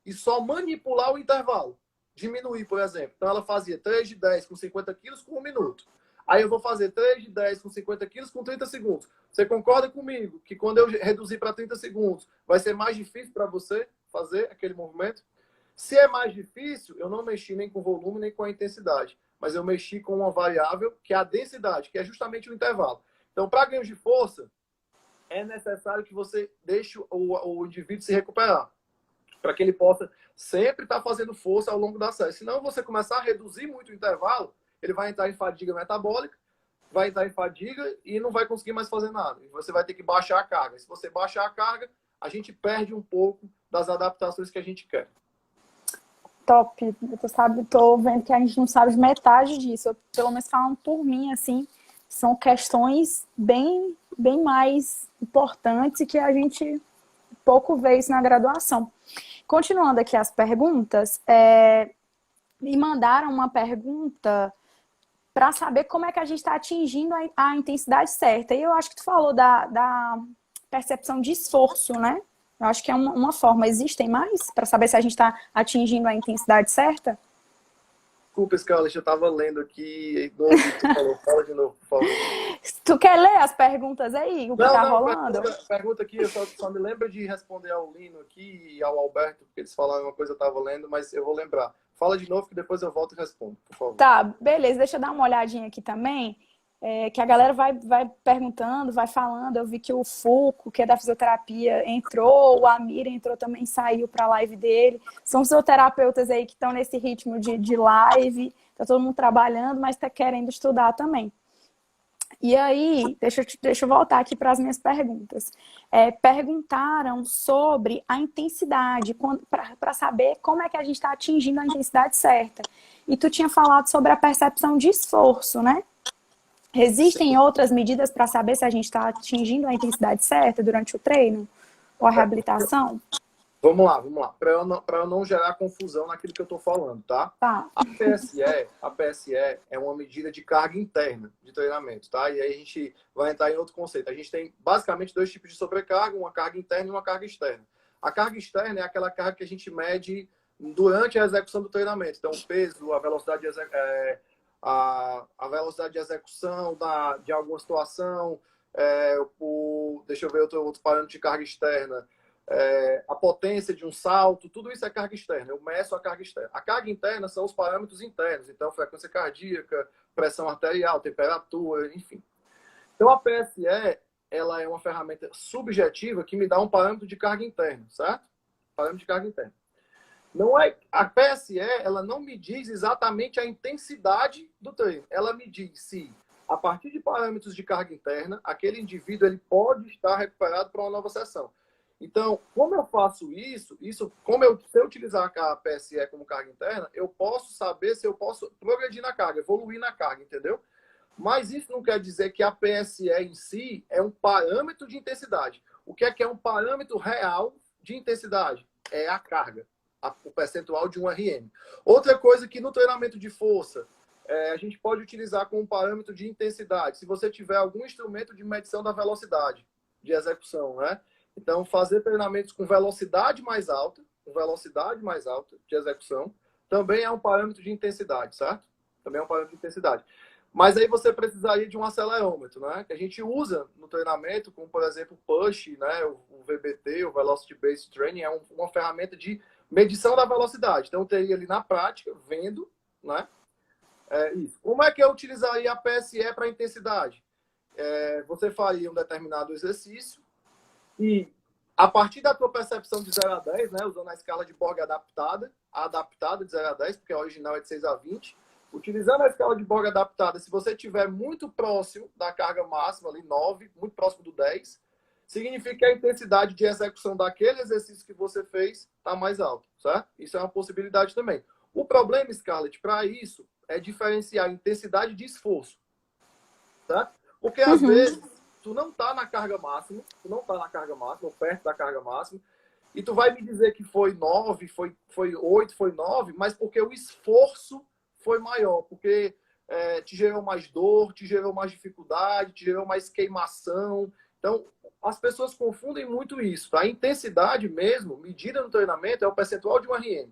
e só manipular o intervalo. Diminuir, por exemplo. Então, ela fazia 3 de 10 com 50 quilos com 1 minuto. Aí eu vou fazer 3 de 10 com 50 quilos com 30 segundos. Você concorda comigo que quando eu reduzir para 30 segundos, vai ser mais difícil para você fazer aquele movimento? Se é mais difícil, eu não mexi nem com o volume, nem com a intensidade. Mas eu mexi com uma variável, que é a densidade, que é justamente o intervalo. Então, para ganho de força, é necessário que você deixe o indivíduo se recuperar. Para que ele possa sempre estar fazendo força ao longo da série. Senão, você começar a reduzir muito o intervalo, ele vai entrar em fadiga metabólica, vai entrar em fadiga e não vai conseguir mais fazer nada. E você vai ter que baixar a carga. Se você baixar a carga, a gente perde um pouco das adaptações que a gente quer. Top. Tô vendo que a gente não sabe metade disso. Eu, pelo menos falando por mim, assim, são questões bem mais importantes e que a gente pouco vê isso na graduação. Continuando aqui as perguntas, me mandaram uma pergunta para saber como é que a gente está atingindo a intensidade certa. E eu acho que tu falou da percepção de esforço, né? Eu acho que é uma forma. Existem mais para saber se a gente está atingindo a intensidade certa? Desculpa, Scarlett, eu estava lendo aqui. Não ouvi o que tu falou. Fala de novo, por favor. Tu quer ler as perguntas aí? O que tá rolando? Pergunta aqui, eu só me lembro de responder ao Lino aqui e ao Alberto, porque eles falaram uma coisa que eu estava lendo, mas eu vou lembrar. Fala de novo que depois eu volto e respondo, por favor. Tá, beleza. Deixa eu dar uma olhadinha aqui também, que a galera vai perguntando, vai falando. Eu vi que o Fuco, que é da fisioterapia, entrou, o Amir entrou também, saiu para a live dele. São fisioterapeutas aí que estão nesse ritmo de live, tá todo mundo trabalhando, mas tá querendo estudar também. E aí, deixa eu voltar aqui para as minhas perguntas. Perguntaram sobre a intensidade, para saber como é que a gente está atingindo a intensidade certa. E tu tinha falado sobre a percepção de esforço, né? Existem outras medidas para saber se a gente está atingindo a intensidade certa durante o treino ou a reabilitação? Vamos lá. Para eu não gerar confusão naquilo que eu estou falando, tá? Tá. A PSE é uma medida de carga interna de treinamento, tá? E aí a gente vai entrar em outro conceito. A gente tem basicamente 2 tipos de sobrecarga, uma carga interna e uma carga externa. A carga externa é aquela carga que a gente mede durante a execução do treinamento. Então, o peso, a velocidade de execução de alguma situação, deixa eu ver outro parâmetro de carga externa. a potência de um salto, tudo isso é carga externa. Eu meço a carga externa. A carga interna são os parâmetros internos, então frequência cardíaca, pressão arterial, temperatura, enfim. Então a PSE, ela é uma ferramenta subjetiva que me dá um parâmetro de carga interna, certo? Parâmetro de carga interna. Não é, a PSE, ela não me diz exatamente a intensidade do treino. Ela me diz se, a partir de parâmetros de carga interna, aquele indivíduo ele pode estar recuperado para uma nova sessão. Então, como eu faço isso, se eu utilizar a PSE como carga interna, eu posso saber se eu posso progredir na carga, evoluir na carga, entendeu? Mas isso não quer dizer que a PSE em si é um parâmetro de intensidade. O que é um parâmetro real de intensidade? É a carga, o percentual de um RM. Outra coisa que no treinamento de força, a gente pode utilizar como parâmetro de intensidade, se você tiver algum instrumento de medição da velocidade de execução, né? Então, fazer treinamentos com velocidade mais alta de execução, também é um parâmetro de intensidade, certo? Também é um parâmetro de intensidade. Mas aí você precisaria de um acelerômetro, né? Que a gente usa no treinamento, como, por exemplo, o PUSH, né? O VBT, o Velocity Based Training, é uma ferramenta de medição da velocidade. Então, eu teria ali na prática, vendo, né? Isso. Como é que eu utilizaria a PSE para intensidade? Você faria um determinado exercício e, a partir da tua percepção de 0 a 10, né? Usando a escala de Borg adaptada de 0 a 10, porque a original é de 6 a 20, utilizando a escala de Borg adaptada, se você estiver muito próximo da carga máxima, ali 9, muito próximo do 10, significa que a intensidade de execução daquele exercício que você fez está mais alta, certo? Isso é uma possibilidade também. O problema, Scarlett, para isso, é diferenciar a intensidade de esforço, certo? Porque, às vezes, tu não está na carga máxima, ou perto da carga máxima, e tu vai me dizer que foi 9, foi 8, foi 9, mas porque o esforço foi maior, porque te gerou mais dor, te gerou mais dificuldade, te gerou mais queimação. Então, as pessoas confundem muito isso. Tá? A intensidade mesmo, medida no treinamento, é o percentual de um RM.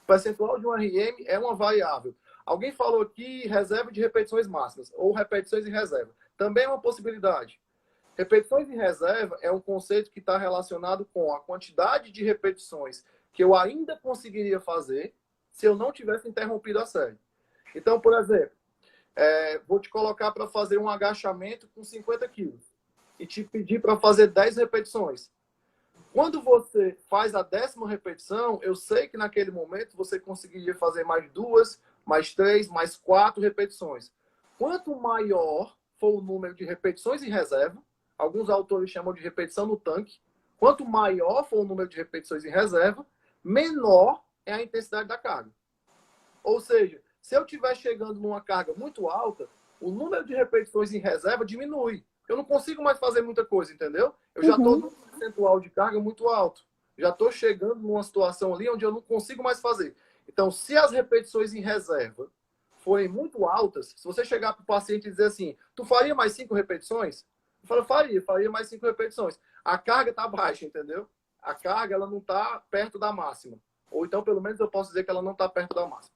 O percentual de um RM é uma variável. Alguém falou aqui reserva de repetições máximas, ou repetições em reserva. Também é uma possibilidade. Repetições em reserva é um conceito que está relacionado com a quantidade de repetições que eu ainda conseguiria fazer se eu não tivesse interrompido a série. Então, por exemplo, vou te colocar para fazer um agachamento com 50 quilos e te pedir para fazer 10 repetições. Quando você faz a 10ª repetição, eu sei que naquele momento você conseguiria fazer mais 2, mais 3, mais 4 repetições. Quanto maior for o número de repetições em reserva, alguns autores chamam de repetição no tanque, quanto maior for o número de repetições em reserva, menor é a intensidade da carga. Ou seja, se eu estiver chegando numa carga muito alta, o número de repetições em reserva diminui. Eu não consigo mais fazer muita coisa, entendeu? Eu já estou num percentual de carga muito alto. Já estou chegando numa situação ali onde eu não consigo mais fazer. Então, se as repetições em reserva forem muito altas, se você chegar para o paciente e dizer assim, tu faria mais 5 repetições? Eu falo, faria mais 5 repetições. A carga está baixa, entendeu? A carga ela não está perto da máxima. Ou então, pelo menos, eu posso dizer que ela não está perto da máxima.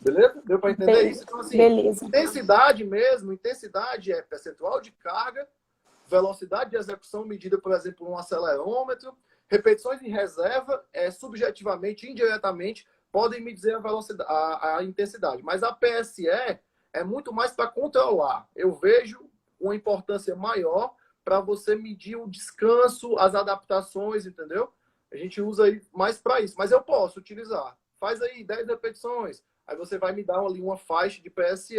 Beleza? Deu para entender isso? Então, assim, beleza. Intensidade mesmo, intensidade é percentual de carga, velocidade de execução medida, por exemplo, por um acelerômetro, repetições em reserva, subjetivamente, indiretamente, podem me dizer a velocidade, a intensidade. Mas a PSE é muito mais para controlar. Eu vejo uma importância maior para você medir o descanso, as adaptações, entendeu? A gente usa mais para isso. Mas eu posso utilizar. Faz aí 10 repetições. Aí você vai me dar ali uma faixa de PSE,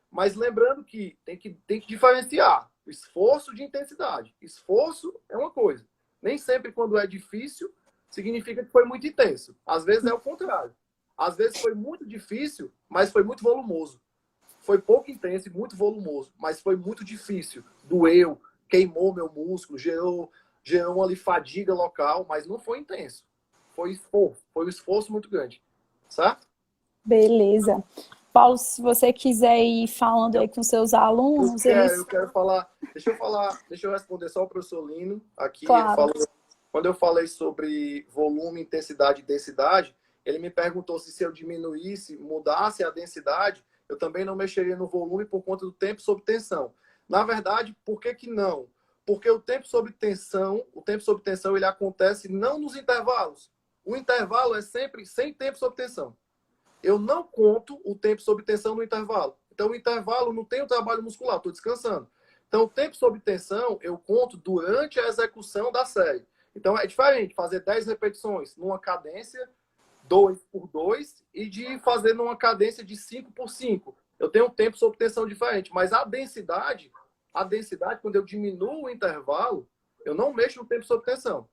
mas lembrando que tem que diferenciar esforço de intensidade. Esforço é uma coisa. Nem sempre quando é difícil, significa que foi muito intenso. Às vezes é o contrário. Às vezes foi muito difícil, mas foi muito volumoso. Foi pouco intenso e muito volumoso, mas foi muito difícil. Doeu, queimou meu músculo, gerou ali fadiga local, mas não foi intenso. Foi um esforço muito grande. Certo? Beleza. Paulo, se você quiser ir falando aí com seus alunos... Eu quero falar... Deixa eu responder só o professor Lino. Aqui, claro. Quando eu falei sobre volume, intensidade e densidade, ele me perguntou se eu diminuísse, mudasse a densidade, eu também não mexeria no volume por conta do tempo sob tensão. Na verdade, por que não? Porque o tempo sob tensão ele acontece não nos intervalos. O intervalo é sempre sem tempo sob tensão. Eu não conto o tempo sob tensão no intervalo. Então, o intervalo não tem o trabalho muscular, estou descansando. Então, o tempo sob tensão eu conto durante a execução da série. Então, é diferente fazer 10 repetições numa cadência 2 por 2 e de fazer numa cadência de 5 por 5. Eu tenho um tempo sob tensão diferente, mas a densidade, quando eu diminuo o intervalo, eu não mexo no tempo sob tensão.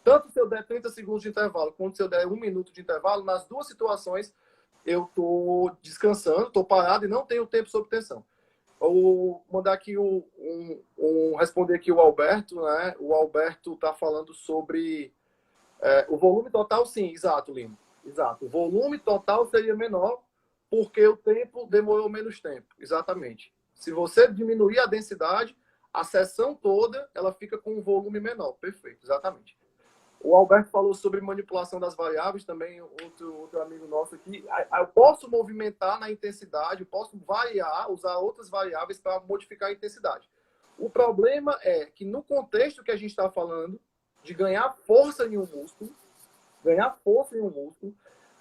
Tanto se eu der 30 segundos de intervalo, quanto se eu der 1 minuto de intervalo, nas duas situações eu estou descansando, estou parado e não tenho tempo sob tensão. Vou mandar aqui responder aqui o Alberto, né? O Alberto está falando sobre o volume total, sim, exato, Lino. Exato. O volume total seria menor porque o tempo demorou menos tempo. Exatamente. Se você diminuir a densidade, a sessão toda ela fica com um volume menor. Perfeito, exatamente. O Alberto falou sobre manipulação das variáveis, também outro amigo nosso aqui. Eu posso movimentar na intensidade, eu posso variar, usar outras variáveis para modificar a intensidade. O problema é que no contexto que a gente está falando, de ganhar força em um músculo,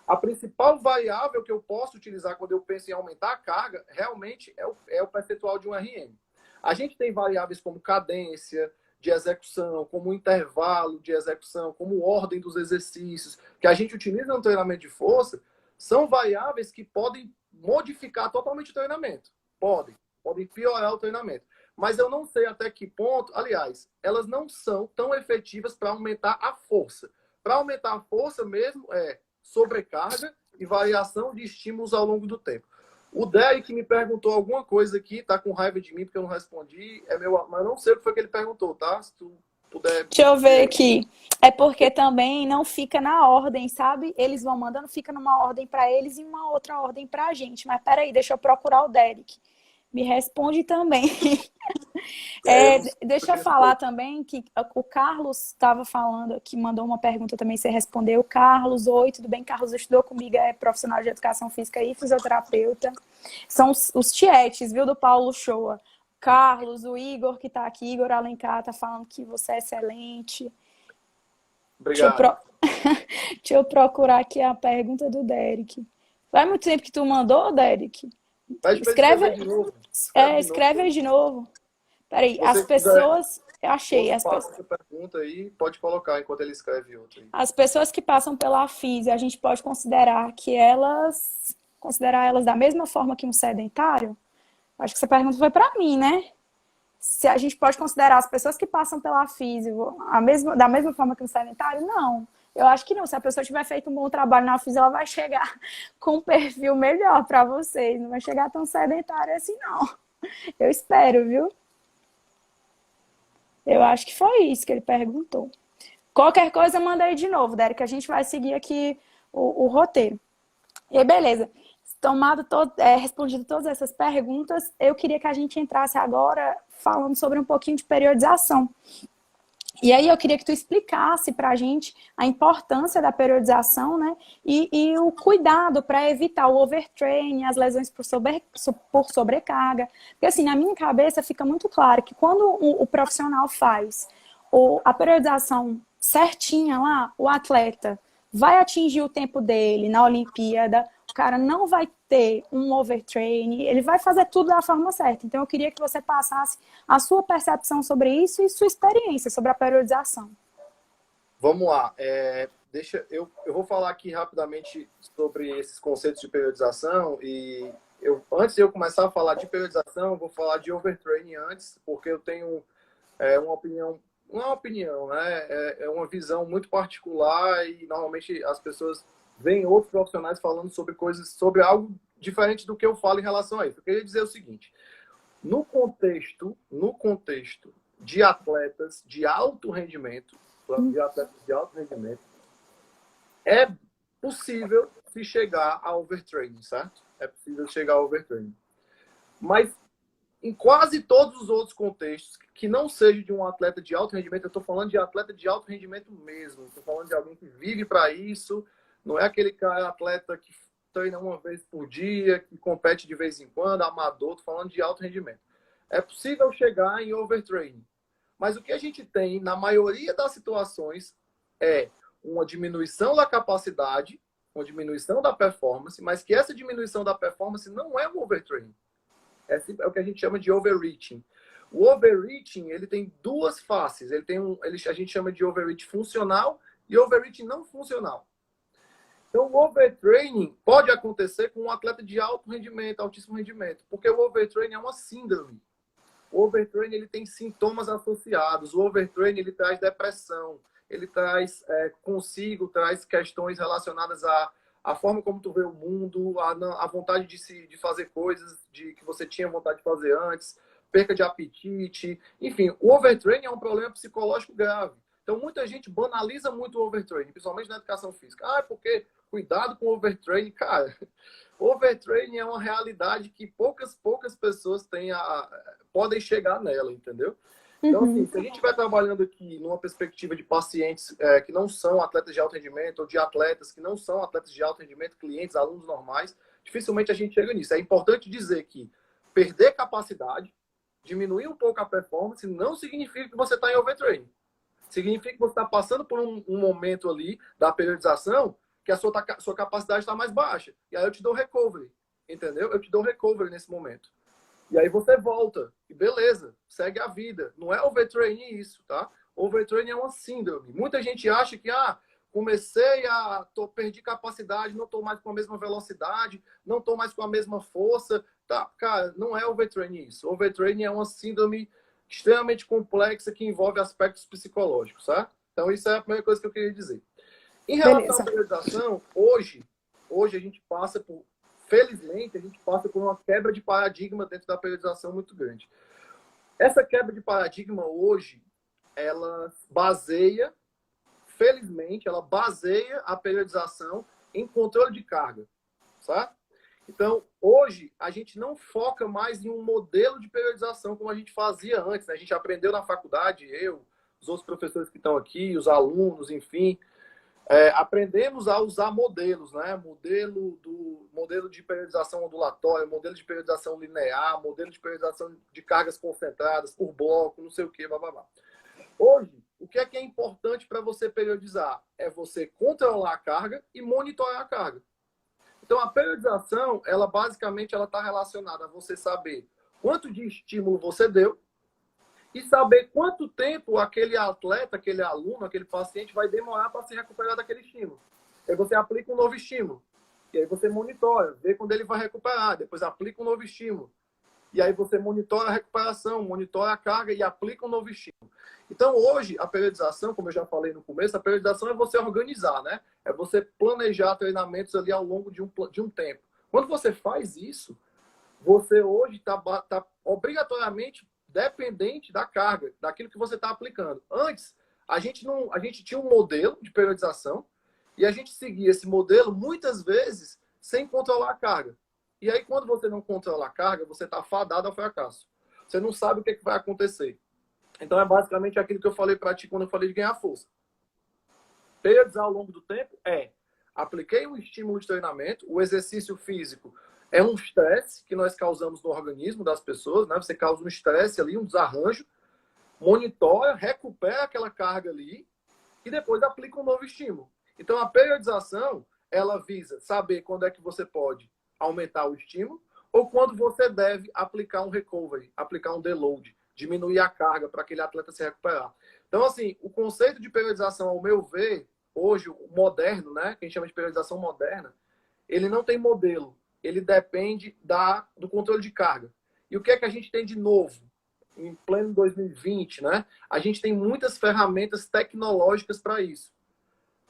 a principal variável que eu posso utilizar quando eu penso em aumentar a carga, realmente é o percentual de um RM. A gente tem variáveis como cadência de execução, como intervalo de execução, como ordem dos exercícios, que a gente utiliza no treinamento de força, são variáveis que podem modificar totalmente o treinamento. Podem piorar o treinamento. Mas eu não sei até que ponto, aliás, elas não são tão efetivas para aumentar a força. Para aumentar a força mesmo é sobrecarga e variação de estímulos ao longo do tempo. O Derek me perguntou alguma coisa aqui, tá com raiva de mim porque eu não respondi, mas eu não sei o que foi que ele perguntou, tá? Se tu puder... Deixa eu ver aqui. É porque também não fica na ordem, sabe? Eles vão mandando, fica numa ordem para eles e uma outra ordem pra gente. Mas peraí, deixa eu procurar o Derek. Me responde também. Deixa eu falar também que o Carlos estava falando aqui, mandou uma pergunta também, você respondeu. Carlos, oi, tudo bem? Carlos estudou comigo, é profissional de educação física e fisioterapeuta. São os tietes, viu, do Paulo Shoa. Carlos, o Igor que está aqui, Igor Alencar, está falando que você é excelente. Obrigado. Deixa eu procurar aqui a pergunta do Derek. Faz muito tempo que tu mandou, Derek? Escreve de novo. Escreve aí de novo. Peraí, as pessoas... Eu achei. Essa pergunta aí, pode colocar enquanto ele escreve outra. Aí. As pessoas que passam pela física, a gente pode considerar elas da mesma forma que um sedentário? Acho que essa pergunta foi para mim, né? Se a gente pode considerar as pessoas que passam pela física da mesma forma que um sedentário? Não. Eu acho que não. Se a pessoa tiver feito um bom trabalho na física, ela vai chegar com um perfil melhor para vocês. Não vai chegar tão sedentário assim, não. Eu espero, viu? Eu acho que foi isso que ele perguntou. Qualquer coisa, manda aí de novo, Derek, que a gente vai seguir aqui o roteiro. E aí, beleza. Respondido todas essas perguntas, eu queria que a gente entrasse agora falando sobre um pouquinho de periodização. E aí eu queria que tu explicasse para a gente a importância da periodização, né? E o cuidado para evitar o overtraining, as lesões por sobrecarga. Porque assim, na minha cabeça fica muito claro que quando o profissional faz a periodização certinha lá, o atleta vai atingir o tempo dele na Olimpíada, o cara não vai ter um overtraining, ele vai fazer tudo da forma certa. Então eu queria que você passasse a sua percepção sobre isso e sua experiência sobre a periodização. Vamos lá. Eu vou falar aqui rapidamente sobre esses conceitos de periodização e antes de eu começar a falar de periodização, eu vou falar de overtraining antes, porque eu tenho uma opinião, não é uma opinião, né? É uma visão muito particular e normalmente as pessoas veem outros profissionais falando sobre algo diferente do que eu falo em relação a isso. Eu queria dizer o seguinte, no contexto de atletas de alto rendimento, é possível se chegar a overtraining, certo? É possível chegar a overtraining. Mas em quase todos os outros contextos, que não seja de um atleta de alto rendimento, eu estou falando de atleta de alto rendimento mesmo. Estou falando de alguém que vive para isso, não é aquele cara atleta que treina uma vez por dia, que compete de vez em quando, amador, estou falando de alto rendimento. É possível chegar em overtraining. Mas o que a gente tem, na maioria das situações, é uma diminuição da capacidade, uma diminuição da performance, mas que essa diminuição da performance não é um overtraining. É o que a gente chama de overreaching. O overreaching, ele tem duas faces. A gente chama de overreach funcional e overreaching não funcional. Então, o overtraining pode acontecer com um atleta de alto rendimento, altíssimo rendimento, porque o overtraining é uma síndrome. O overtraining, ele tem sintomas associados. O overtraining, ele traz depressão. Ele traz traz questões relacionadas à forma como tu vê o mundo, a vontade de fazer coisas que você tinha vontade de fazer antes, perca de apetite. Enfim, o overtraining é um problema psicológico grave. Então, muita gente banaliza muito o overtraining, principalmente na educação física. Porque cuidado com o overtraining. Cara, overtraining é uma realidade que poucas pessoas podem chegar nela, entendeu? Então, assim, se a gente vai trabalhando aqui numa perspectiva de pacientes que não são atletas de alto rendimento, ou de atletas que não são atletas de alto rendimento, clientes, alunos normais, dificilmente a gente chega nisso. É importante dizer que perder capacidade, diminuir um pouco a performance, não significa que você está em overtraining. Significa que você está passando por um momento ali da periodização que a sua capacidade está mais baixa. E aí eu te dou recovery, entendeu? Eu te dou recovery nesse momento. E aí você volta. E beleza, segue a vida. Não é overtraining isso, tá? Overtraining é uma síndrome. Muita gente acha que, perdi capacidade, não estou mais com a mesma velocidade, não estou mais com a mesma força. Tá, cara, não é overtraining isso. Overtraining é uma síndrome extremamente complexa que envolve aspectos psicológicos, certo? Então, isso é a primeira coisa que eu queria dizer. Em relação à periodização, hoje a gente passa por, felizmente, uma quebra de paradigma dentro da periodização muito grande. Essa quebra de paradigma hoje, felizmente, ela baseia a periodização em controle de carga, certo? Então, hoje, a gente não foca mais em um modelo de periodização como a gente fazia antes, né? A gente aprendeu na faculdade, os outros professores que estão aqui, os alunos, enfim, aprendemos a usar modelos, né? Modelo de periodização ondulatória, modelo de periodização linear, modelo de periodização de cargas concentradas por bloco, não sei o que, blá, blá, blá. Hoje, o que é importante para você periodizar? É você controlar a carga e monitorar a carga. Então, a periodização, ela basicamente está relacionada a você saber quanto de estímulo você deu e saber quanto tempo aquele atleta, aquele aluno, aquele paciente vai demorar para se recuperar daquele estímulo. Aí você aplica um novo estímulo. E aí você monitora, vê quando ele vai recuperar. Depois aplica um novo estímulo. E aí você monitora a recuperação, monitora a carga e aplica um novo estímulo. Então, hoje, a periodização, como eu já falei no começo, a periodização é você organizar, né? É você planejar treinamentos ali ao longo de um tempo. Quando você faz isso, você hoje está obrigatoriamente dependente da carga, daquilo que você está aplicando. Antes, a gente tinha um modelo de periodização e a gente seguia esse modelo, muitas vezes, sem controlar a carga. E aí, quando você não controla a carga, você está fadado ao fracasso. Você não sabe o que vai acontecer. Então, é basicamente aquilo que eu falei para ti quando eu falei de ganhar força. Periodizar ao longo do tempo apliquei um estímulo de treinamento, o exercício físico é um estresse que nós causamos no organismo das pessoas, né? Você causa um estresse ali, um desarranjo, monitora, recupera aquela carga ali e depois aplica um novo estímulo. Então, a periodização, ela visa saber quando é que você pode aumentar o estímulo ou quando você deve aplicar um recovery, aplicar um deload, diminuir a carga para aquele atleta se recuperar. Então, assim, o conceito de periodização, ao meu ver, hoje, o moderno, né, que a gente chama de periodização moderna, ele não tem modelo. Ele depende do controle de carga. E o que é que a gente tem de novo? Em pleno 2020, né? A gente tem muitas ferramentas tecnológicas para isso.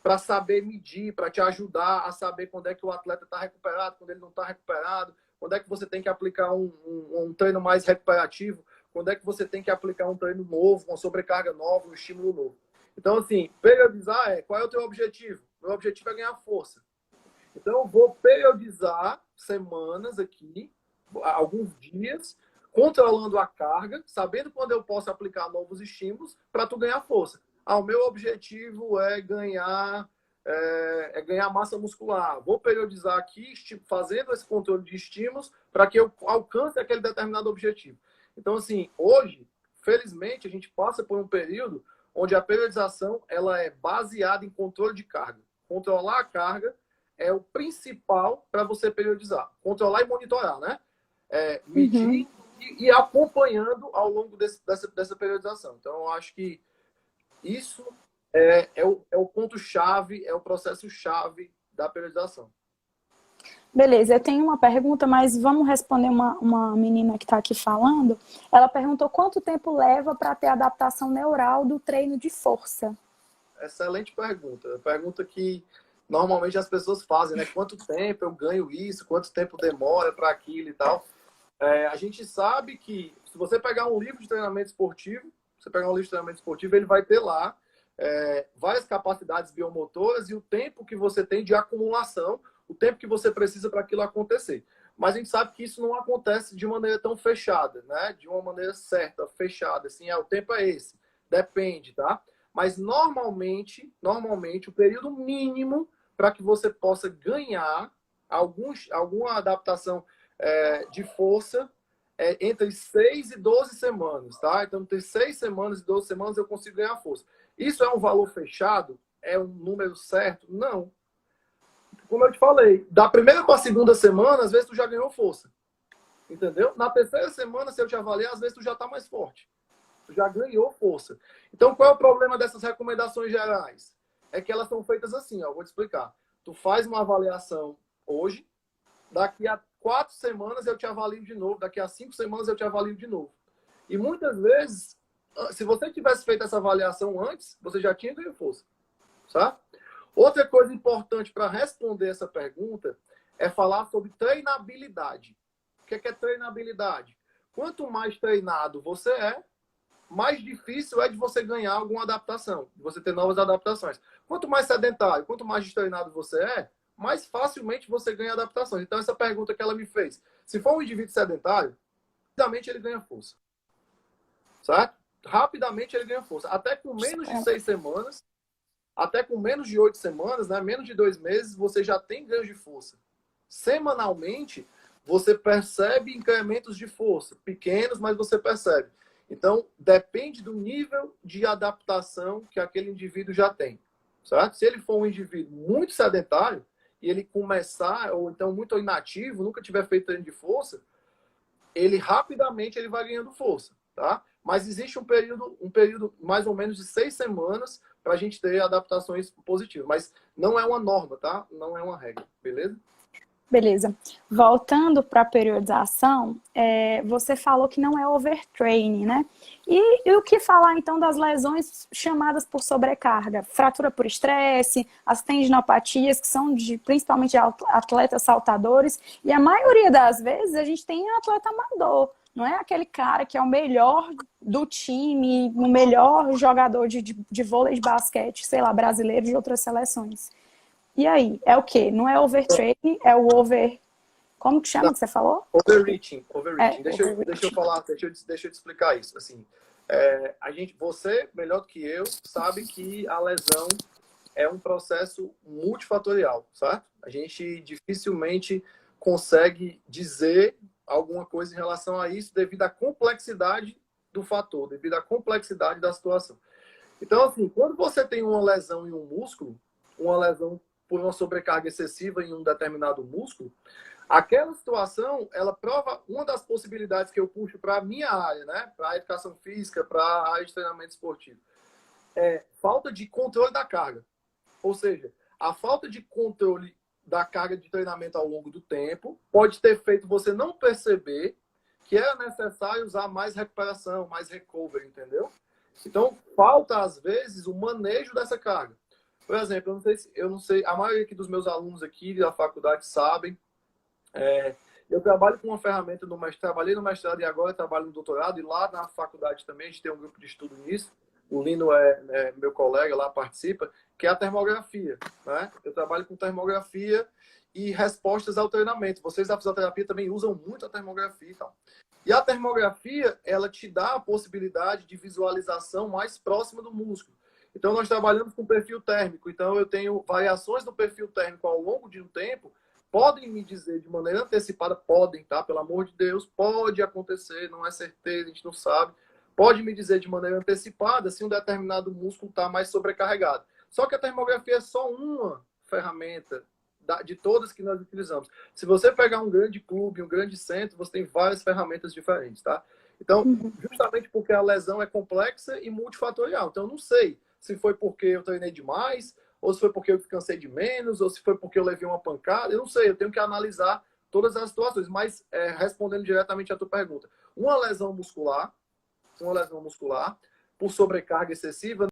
Para saber medir, para te ajudar a saber quando é que o atleta está recuperado, quando ele não está recuperado, quando é que você tem que aplicar um treino mais recuperativo, quando é que você tem que aplicar um treino novo, uma sobrecarga nova, um estímulo novo. Então, assim, periodizar qual é o teu objetivo? Meu objetivo é ganhar força. Então, eu vou periodizar semanas aqui, alguns dias, controlando a carga, sabendo quando eu posso aplicar novos estímulos para tu ganhar força. O meu objetivo é ganhar massa muscular. Vou periodizar aqui, fazendo esse controle de estímulos para que eu alcance aquele determinado objetivo. Então, assim, hoje, felizmente, a gente passa por um período onde a periodização ela é baseada em controle de carga. Controlar a carga é o principal para você periodizar. Controlar e monitorar, né? Medir e acompanhando ao longo dessa periodização. Então, eu acho que isso é o ponto-chave, é o processo-chave da periodização. Beleza, eu tenho uma pergunta, mas vamos responder uma menina que está aqui falando. Ela perguntou quanto tempo leva para ter adaptação neural do treino de força? Excelente pergunta. Pergunta que normalmente as pessoas fazem, né? Quanto tempo eu ganho isso? Quanto tempo demora para aquilo e tal? A gente sabe que se você pegar um livro de treinamento esportivo, ele vai ter lá várias capacidades biomotoras e o tempo que você tem de acumulação, o tempo que você precisa para aquilo acontecer. Mas a gente sabe que isso não acontece de maneira tão fechada, né? De uma maneira certa, fechada, assim, o tempo é esse. Depende, tá? Mas normalmente, o período mínimo para que você possa ganhar alguma adaptação de força entre 6 e 12 semanas, tá? Então, entre 6 semanas e 12 semanas eu consigo ganhar força. Isso é um valor fechado? É um número certo? Não. Como eu te falei, da primeira para a segunda semana, às vezes tu já ganhou força. Entendeu? Na terceira semana, se eu te avaliar, às vezes tu já está mais forte. Tu já ganhou força. Então, qual é o problema dessas recomendações gerais? É que elas são feitas assim, ó, vou te explicar. Tu faz uma avaliação hoje, daqui a 4 semanas eu te avalio de novo, daqui a 5 semanas eu te avalio de novo. E muitas vezes, se você tivesse feito essa avaliação antes, você já tinha ganho força. Sabe? Outra coisa importante para responder essa pergunta é falar sobre treinabilidade. O que é treinabilidade? Quanto mais treinado você mais difícil é de você ganhar alguma adaptação, de você ter novas adaptações. Quanto mais sedentário, quanto mais destreinado você mais facilmente você ganha adaptações. Então, essa pergunta que ela me fez, se for um indivíduo sedentário, rapidamente ele ganha força. Certo? Rapidamente ele ganha força. Até com menos de 6 semanas, até com menos de 8 semanas, né, menos de 2 meses, você já tem ganho de força. Semanalmente, você percebe incrementos de força. Pequenos, mas você percebe. Então, depende do nível de adaptação que aquele indivíduo já tem. Certo? Se ele for um indivíduo muito sedentário, e ele começar, ou então muito inativo, nunca tiver feito treino de força, rapidamente ele vai ganhando força. Tá? Mas existe um período mais ou menos de 6 semanas para a gente ter adaptações positivas. Mas não é uma norma, tá? Não é uma regra, beleza? Beleza. Voltando para a periodização, você falou que não é overtraining, né? E o que falar, então, das lesões chamadas por sobrecarga? Fratura por estresse, as tendinopatias, que são principalmente de atletas saltadores. E a maioria das vezes a gente tem atleta amador. Não é aquele cara que é o melhor do time, o melhor jogador de vôlei de basquete, sei lá, brasileiro de outras seleções. E aí? É o quê? Não é overtraining, é o over... Como que chama que você falou? Overreaching. Deixa eu te explicar isso. Assim, você, melhor do que eu, sabe que a lesão é um processo multifatorial, certo? A gente dificilmente consegue dizer alguma coisa em relação a isso devido à complexidade do fator, devido à complexidade da situação. Então, assim, quando você tem uma lesão em um músculo, uma lesão por uma sobrecarga excessiva em um determinado músculo, aquela situação, ela prova uma das possibilidades que eu puxo para a minha área, né? Para a educação física, para a área de treinamento esportivo. Falta de controle da carga. Ou seja, a falta de controle da carga de treinamento ao longo do tempo pode ter feito você não perceber que era necessário usar mais recuperação, mais recovery, entendeu? Então, falta, às vezes, o manejo dessa carga. Por exemplo, eu não sei, a maioria aqui dos meus alunos aqui da faculdade sabem, eu trabalho com uma ferramenta no mestrado, trabalhei no mestrado e agora trabalho no doutorado, e lá na faculdade também a gente tem um grupo de estudo nisso, o Lino meu colega lá, participa, que é a termografia, né? Eu trabalho com termografia e respostas ao treinamento. Vocês da fisioterapia também usam muito a termografia e tal. E a termografia, ela te dá a possibilidade de visualização mais próxima do músculo. Então, nós trabalhamos com perfil térmico. Então, eu tenho variações do perfil térmico ao longo de um tempo. Podem me dizer de maneira antecipada, podem, tá? Pelo amor de Deus, pode acontecer, não é certeza, a gente não sabe. pode me dizer de maneira antecipada se um determinado músculo está mais sobrecarregado. Só que a termografia é só uma ferramenta de todas que nós utilizamos. Se você pegar um grande clube, um grande centro, você tem várias ferramentas diferentes, tá? Então, justamente porque a lesão é complexa e multifatorial. Então, eu não sei se foi porque eu treinei demais, ou se foi porque eu cansei de menos, ou se foi porque eu levei uma pancada. Eu não sei, eu tenho que analisar todas as situações. Mas, respondendo diretamente à tua pergunta, uma lesão muscular, por sobrecarga excessiva,